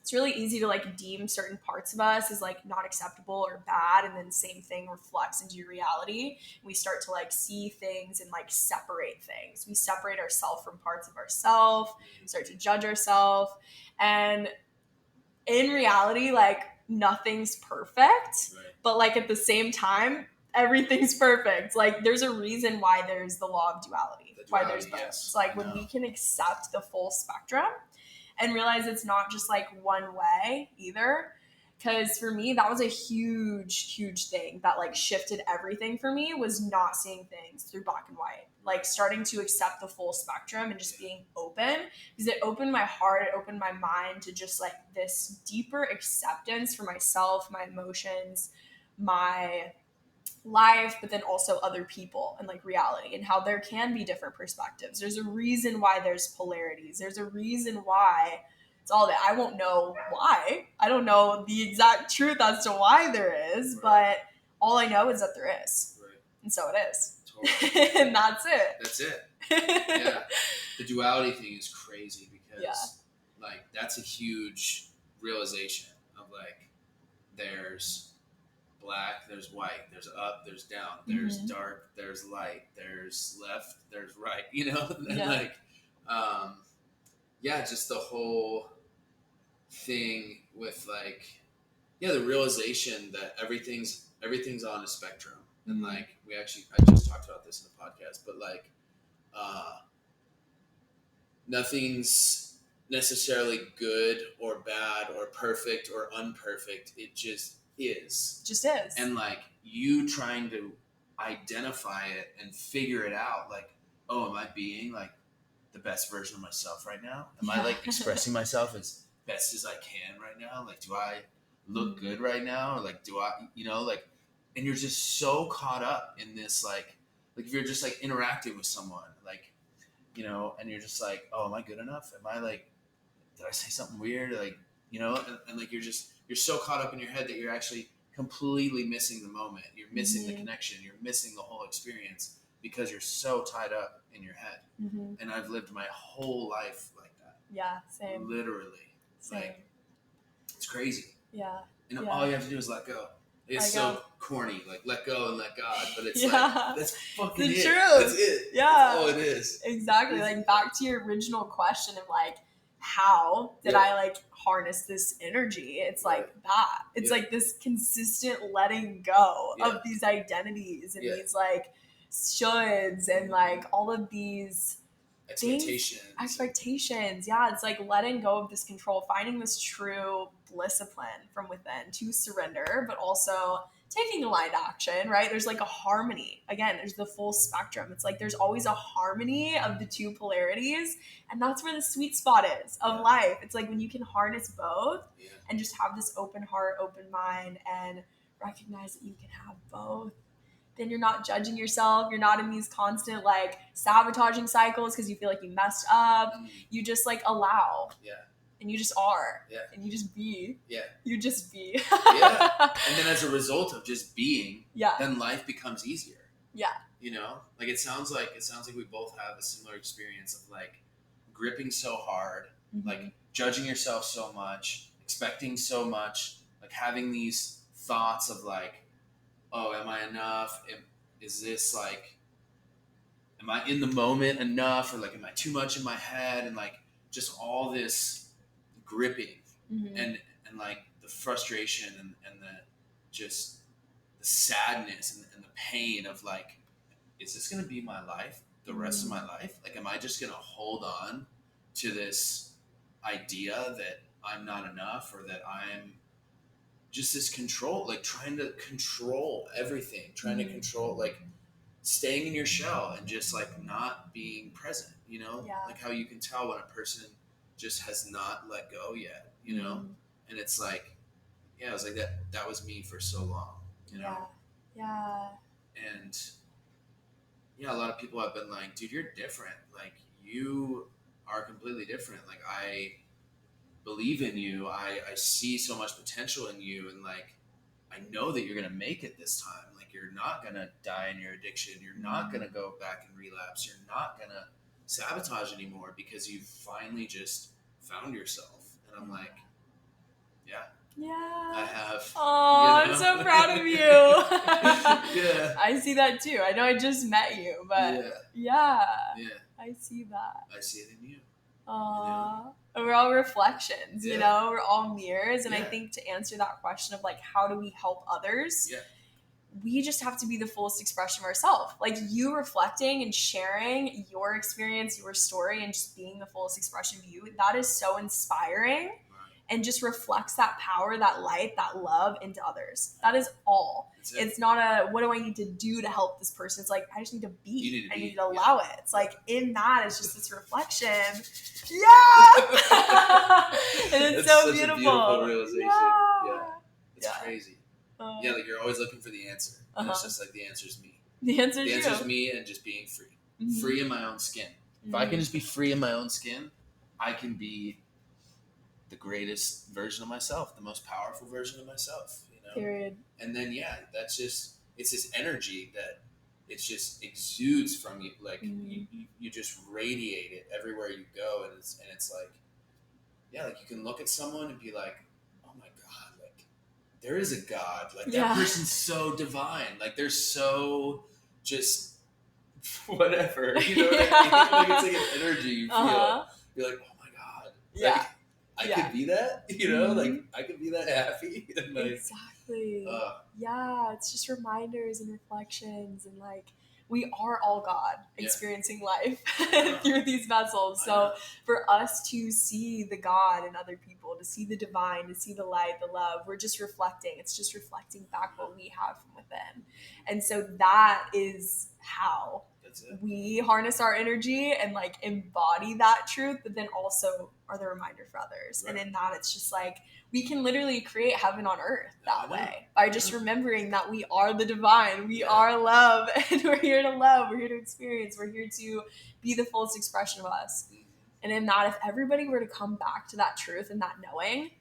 it's really easy to like deem certain parts of us as like not acceptable or bad, and then the same thing reflects into your reality. We start to like see things and like separate things. We separate ourselves from parts of ourselves, start to judge ourselves, and in reality, like nothing's perfect, right. But like at the same time, everything's perfect. Like, there's a reason why there's the law of duality, why there's both. Yes, it's like when we can accept the full spectrum and realize it's not just like one way either. Because for me, that was a huge thing that like shifted everything for me, was not seeing things through black and white. Like starting to accept the full spectrum and just being open, because it opened my heart, it opened my mind to just like this deeper acceptance for myself, my emotions, my life, but then also other people and like reality, and how there can be different perspectives. There's a reason why there's polarities. There's a reason why it's all that. I won't know why. I don't know the exact truth as to why there is, but all I know is that there is. Right. And so it is. Totally. And that's it. That's it. Yeah. The duality thing is crazy because like that's a huge realization of like there's black, there's white, there's up, there's down, there's dark, there's light, there's left, there's right, you know? And like, just the whole thing with like, the realization that everything's on a spectrum. And like, I just talked about this in the podcast, but like, nothing's necessarily good or bad or perfect or unperfect. It just is. And like you trying to identify it and figure it out, like, oh, am I being like the best version of myself right now? Am I like expressing myself as best as I can right now? Like, do I look good right now? Or like, do I, like, and you're just so caught up in this, like if you're just like interacting with someone, like, and you're just like, oh, am I good enough? Am I like, did I say something weird? Like, and like, you're so caught up in your head that you're actually completely missing the moment. You're missing the connection. You're missing the whole experience because you're so tied up in your head. And I've lived my whole life like that. Yeah, same. Literally. Same. Like, it's crazy. Yeah. And all you have to do is let go. It's so corny, like let go and let God, but it's like, that's fucking the it. truth. That's it. Yeah. That's all it is. Exactly. Like back to your original question of like, how did I like harness this energy? It's like that. It's like this consistent letting go of these identities and these like shoulds and like all of these expectations. Yeah, it's like letting go of this control, finding this true discipline from within to surrender, but also taking aligned action, right? There's like a harmony. Again, there's the full spectrum. It's like there's always a harmony of the two polarities, and that's where the sweet spot is of life. It's like when you can harness both and just have this open heart, open mind, and recognize that you can have both. Then you're not judging yourself. You're not in these constant like sabotaging cycles because you feel like you messed up. You just like allow. Yeah. And you just are. Yeah. And you just be. Yeah. You just be. Yeah. And then as a result of just being, then life becomes easier. Yeah. Like it sounds like we both have a similar experience of like gripping so hard, like judging yourself so much, expecting so much, like having these thoughts of like, oh, am I enough? Is this like, am I in the moment enough? Or like, am I too much in my head? And like, just all this gripping and like the frustration and the just the sadness and the pain of like, is this going to be my life the rest of my life? Like, am I just going to hold on to this idea that I'm not enough or that I'm just this control, like trying to control everything, trying to control, like staying in your shell and just like not being present, like how you can tell when a person just has not let go yet, and it's like, it was like that was me for so long, and a lot of people have been like, dude, you're different, like you are completely different, like I believe in you. I see so much potential in you, and like I know that you're gonna make it this time. Like you're not gonna die in your addiction. You're not gonna go back and relapse. You're not gonna sabotage anymore because you finally just found yourself. And I'm like, I have. Oh, I'm so proud of you. I see that too. I know I just met you, but I see that. I see it in you. We're all reflections, we're all mirrors. And I think to answer that question of like, how do we help others? we just have to be the fullest expression of ourselves. Like you reflecting and sharing your experience, your story, and just being the fullest expression of you, that is so inspiring and just reflects that power, that light, that love into others. That is all. It's not a, what do I need to do to help this person? It's like, I just need to be. I need to allow it. It's like, in that, it's just this reflection. Yeah! And it's so such beautiful. A beautiful realization. Yeah. It's crazy. Yeah, like you're always looking for the answer. And it's just like, the answer's me. The answer's you. Me and just being free. Mm-hmm. Free in my own skin. Mm-hmm. If I can just be free in my own skin, I can be the greatest version of myself, the most powerful version of myself, you know? Period. And then, that's just, it's this energy that it just exudes from you. Like you just radiate it everywhere you go. And it's like, like you can look at someone and be like, oh my God, like there is a God. Like that person's so divine. Like they're so just whatever, you know what I mean? Like it's like an energy you feel. You're like, oh my God. Like, I could be that, you know, like I could be that happy. And like, exactly. It's just reminders and reflections, and like we are all God experiencing life through these vessels. So for us to see the God in other people, to see the divine, to see the light, the love, we're just reflecting. It's just reflecting back what we have from within. And so that is how we harness our energy and like embody that truth, but then also are the reminder for others. Right. And in that, it's just like we can literally create heaven on earth that way by just remembering that we are the divine, we are love, and we're here to love, we're here to experience, we're here to be the fullest expression of us. And in that, if everybody were to come back to that truth and that knowing,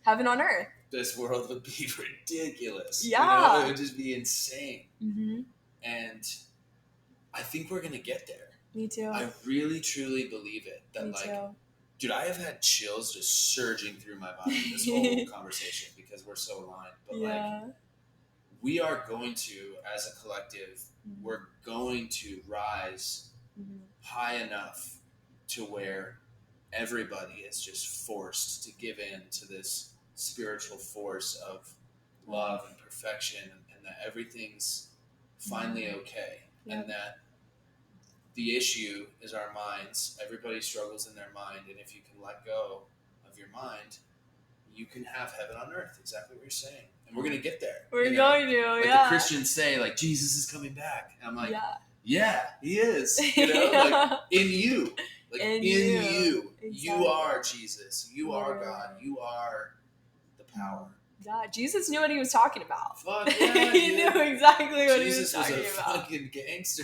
heaven on earth, this world would be ridiculous. Yeah. You know? It would just be insane. Mm-hmm. And I think we're going to get there. Me too. I really, truly believe it. That Me too. Dude, I have had chills just surging through my body this whole conversation because we're so aligned. But like, we are going to, as a collective, we're going to rise high enough to where everybody is just forced to give in to this spiritual force of love and perfection, and that everything's finally okay. And that the issue is our minds. Everybody struggles in their mind, and if you can let go of your mind, you can have heaven on earth. Exactly what you're saying. And we're going to get there. We're going to, like the Christians say, like, Jesus is coming back. And I'm like, yeah, he is. You know, like in you. Like in you. Exactly. You are Jesus. You are God. You are the power. Yeah, Jesus knew what he was talking about. Fuck yeah, he knew exactly what he was talking about. Jesus was a fucking gangster.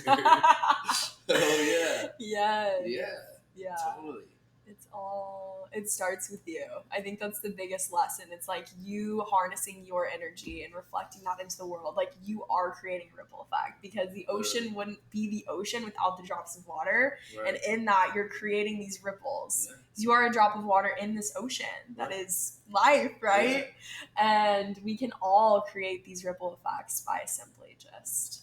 Oh yeah. Yeah. Totally. It starts with you. I think that's the biggest lesson. It's like you harnessing your energy and reflecting that into the world. Like you are creating a ripple effect, because the ocean wouldn't be the ocean without the drops of water. Right. And in that, you're creating these ripples. Yeah. You are a drop of water in this ocean that is life, right? Yeah. And we can all create these ripple effects by simply just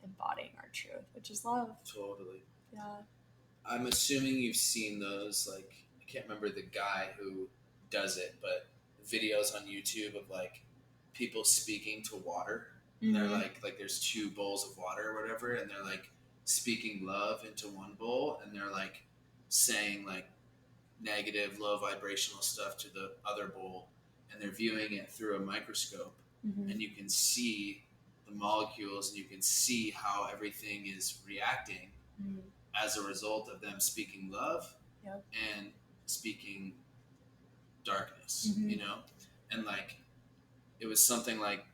embodying our truth, which is love. Totally. Yeah. I'm assuming you've seen those, like, I can't remember the guy who does it, but videos on YouTube of like people speaking to water. And they're like there's two bowls of water or whatever, and they're like speaking love into one bowl, and they're like saying like negative, low vibrational stuff to the other bowl, and they're viewing it through a microscope, and you can see the molecules, and you can see how everything is reacting as a result of them speaking love and speaking darkness, you know? And like, it was something like,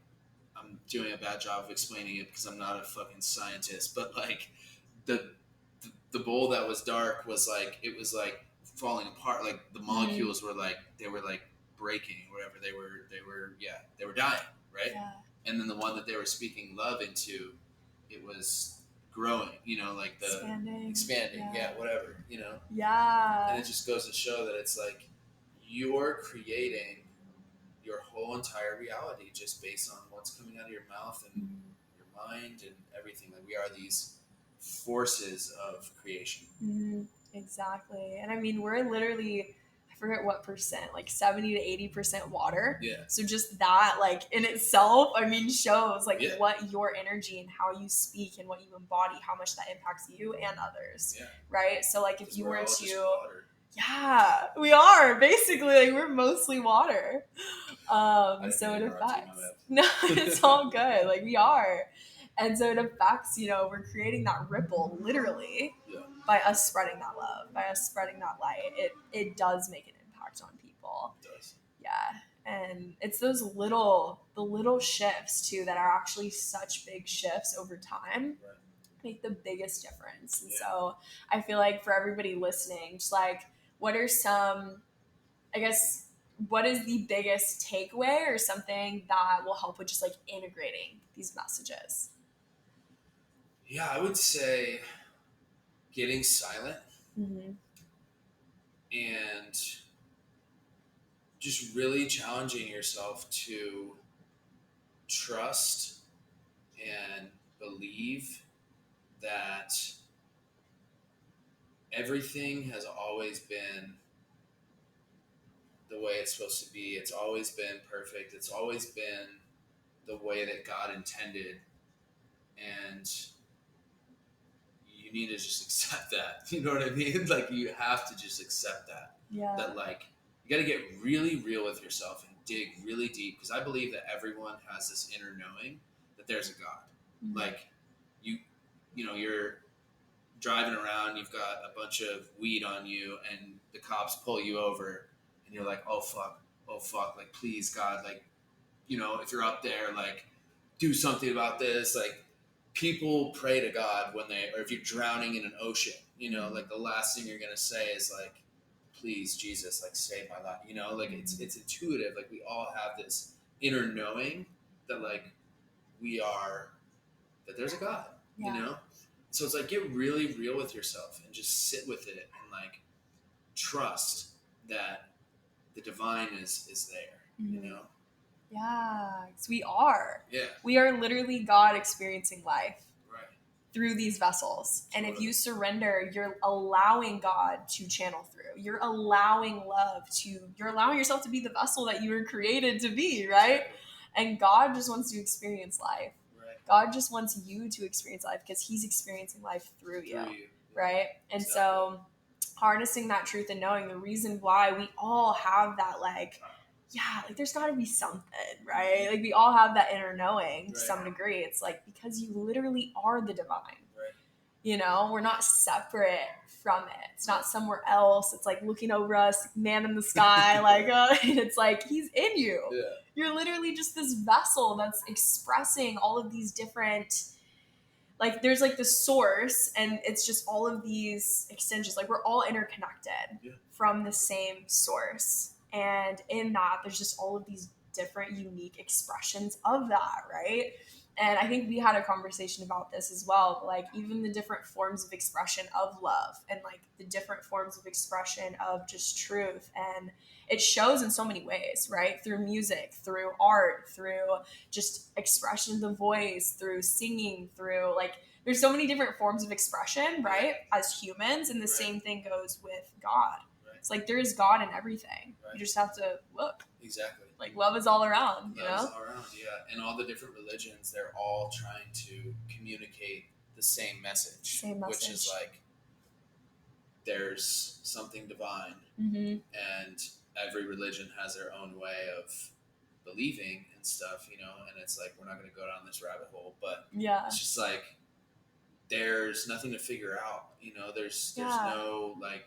I'm doing a bad job of explaining it because I'm not a fucking scientist, but like the bowl that was dark was like, it was like falling apart. Like the molecules were like, they were like breaking or whatever. They were dying. Right. Yeah. And then the one that they were speaking love into, it was growing, you know, like the expanding, whatever, you know. Yeah. And it just goes to show that it's like you're creating your whole entire reality just based on what's coming out of your mouth and your mind and everything. Like we are these forces of creation. Exactly. And I mean, we're literally, I forget what percent, like 70 to 80% water. Yeah. So just that, like in itself, I mean, shows like Yeah. what your energy and how you speak and what you embody, how much that impacts you and others. Yeah. Right. So like if you were just to, water. yeah, we are basically like we're mostly water. So it affects. No, it's all good. Like we are. And so it affects, you know, we're creating that ripple literally by us spreading that love, by us spreading that light. It does make an impact on people. It does. Yeah. And it's those the little shifts too that are actually such big shifts over time. Right. Make the biggest difference. And so I feel like for everybody listening, just like what are some, I guess, what is the biggest takeaway or something that will help with just like integrating these messages? Yeah, I would say getting silent and just really challenging yourself to trust and believe that everything has always been the way it's supposed to be. It's always been perfect. It's always been the way that God intended. And you need to just accept that. You know what I mean? Like you have to just accept that. Yeah. That like you got to get really real with yourself and dig really deep, because I believe that everyone has this inner knowing that there's a God. Mm-hmm. Like you know, you're driving around, you've got a bunch of weed on you, and the cops pull you over, and you're like, oh fuck, like please God, like, you know, if you're up there, like do something about this. Like people pray to God when or if you're drowning in an ocean, you know, like the last thing you're gonna say is like, please Jesus, like save my life, you know, like it's intuitive. Like we all have this inner knowing that like that there's a God, you know. So it's like get really real with yourself and just sit with it and like trust that the divine is there, you know. Yeah, because we are. Yeah. We are literally God experiencing life. Right. Through these vessels. Totally. And if you surrender, you're allowing God to channel through. You're allowing you're allowing yourself to be the vessel that you were created to be, right? Exactly. And God just wants to experience life. Right. God just wants you to experience life because he's experiencing life through you. Right? And exactly. So harnessing that truth and knowing the reason why we all have that like there's got to be something, right? Like we all have that inner knowing to some degree. It's like because you literally are the divine. Right. You know, we're not separate from it. It's not somewhere else. It's like looking over us, man in the sky, like it's like he's in you. Yeah. You're literally just this vessel that's expressing all of these different. Like there's like the source, and it's just all of these extensions. Like we're all interconnected from the same source. And in that, there's just all of these different unique expressions of that, right? And I think we had a conversation about this as well, like even the different forms of expression of love and like the different forms of expression of just truth. And it shows in so many ways, right? Through music, through art, through just expression of the voice, through singing, through like, there's so many different forms of expression, right? As humans. And the same thing goes with God. It's like there is God in everything. Right. You just have to look. Exactly. Like love is all around, you know? Love is all around, yeah. And all the different religions, they're all trying to communicate the same message. Which is like there's something divine. Mm-hmm. And every religion has their own way of believing and stuff, you know? And it's like, we're not going to go down this rabbit hole, but it's just like there's nothing to figure out, you know? There's no like...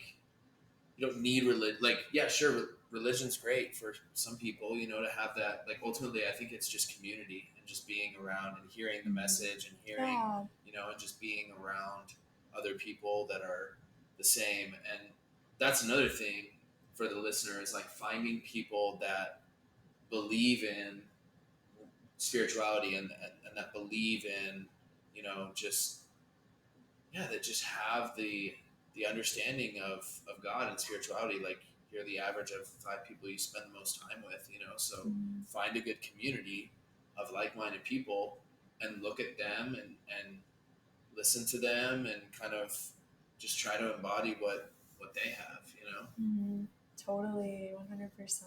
You don't need religion. Like, yeah, sure, religion's great for some people, you know, to have that. Like, ultimately, I think it's just community and just being around and hearing the message and hearing, you know, and just being around other people that are the same. And that's another thing for the listener is, like, finding people that believe in spirituality and that believe in, you know, just, that just have the understanding of God and spirituality. Like you're the average of 5 people you spend the most time with, you know, so find a good community of like-minded people and look at them and listen to them and kind of just try to embody what they have, you know. Totally, 100%.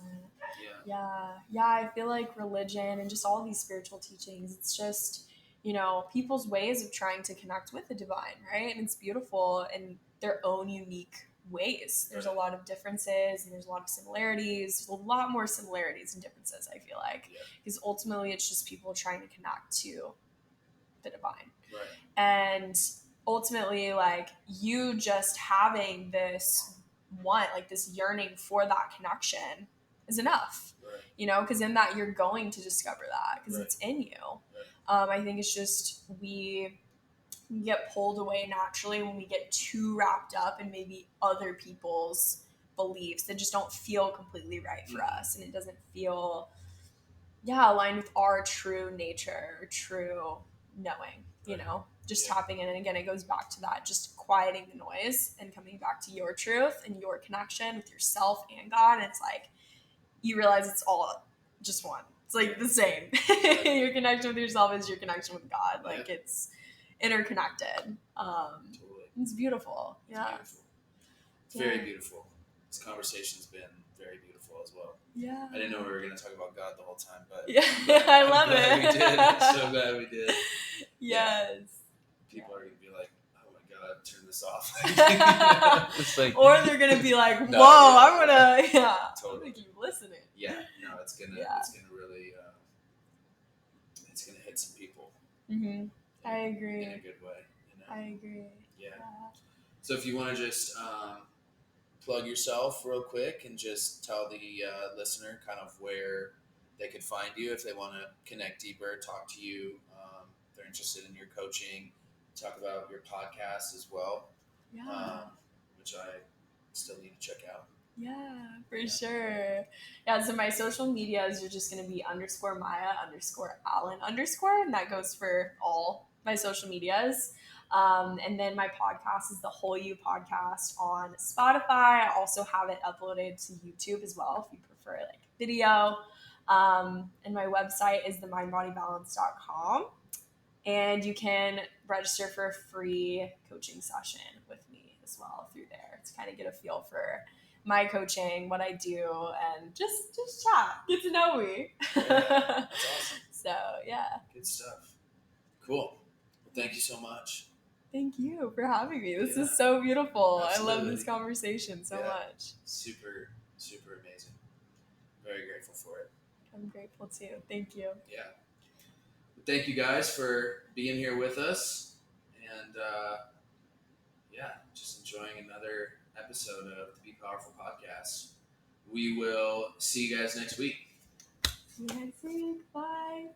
Yeah. Yeah, I feel like religion and just all these spiritual teachings, it's just, people's ways of trying to connect with the divine, right? And it's beautiful in their own unique ways. There's a lot of differences and there's a lot of similarities. There's a lot more similarities than differences, I feel like. Because ultimately it's just people trying to connect to the divine. Right. And ultimately, like, you just having this this yearning for that connection is enough. Right. Because in that you're going to discover that because it's in you. Right. I think it's just we get pulled away naturally when we get too wrapped up in maybe other people's beliefs that just don't feel completely right for us, and it doesn't feel aligned with our true nature or true knowing. Just tapping in. And again, it goes back to that, just quieting the noise and coming back to your truth and your connection with yourself and God. And it's like you realize it's all just one. It's like the same. Your connection with yourself is your connection with God. Like it's interconnected. Totally. It's beautiful. It's beautiful. It's very beautiful. This conversation's been very beautiful as well. Yeah. I didn't know we were going to talk about God the whole time, but I love it. We did. I'm so glad we did. Yes. People are going to be like, oh my God, turn this off. Or they're going to be like, whoa, I'm going to, totally. I'm going to keep listening. Yeah, no, it's going to really, it's going to hit some people. Mm-hmm. I agree. In a good way. I agree. Yeah. So if you want to just plug yourself real quick and just tell the listener kind of where they could find you if they want to connect deeper, talk to you, if they're interested in your coaching, talk about your podcast as well, which I still need to check out. Yeah, for sure. Yeah, so my social medias are just going to be _Maya_Allen_, and that goes for all my social medias. And then my podcast is the Whole You podcast on Spotify. I also have it uploaded to YouTube as well if you prefer like video. And my website is themindbodybalance.com. And you can register for a free coaching session with me as well through there to kind of get a feel for my coaching, what I do, and just chat, get to know me. Yeah, that's awesome. So, yeah. Good stuff. Cool. Well, thank you so much. Thank you for having me. This is so beautiful. Absolutely. I love this conversation so much. Super, super amazing. Very grateful for it. I'm grateful too. Thank you. Yeah. Thank you guys for being here with us. And just enjoying another episode of the BPowerful Podcast. We will see you guys next week. See you next week. Bye.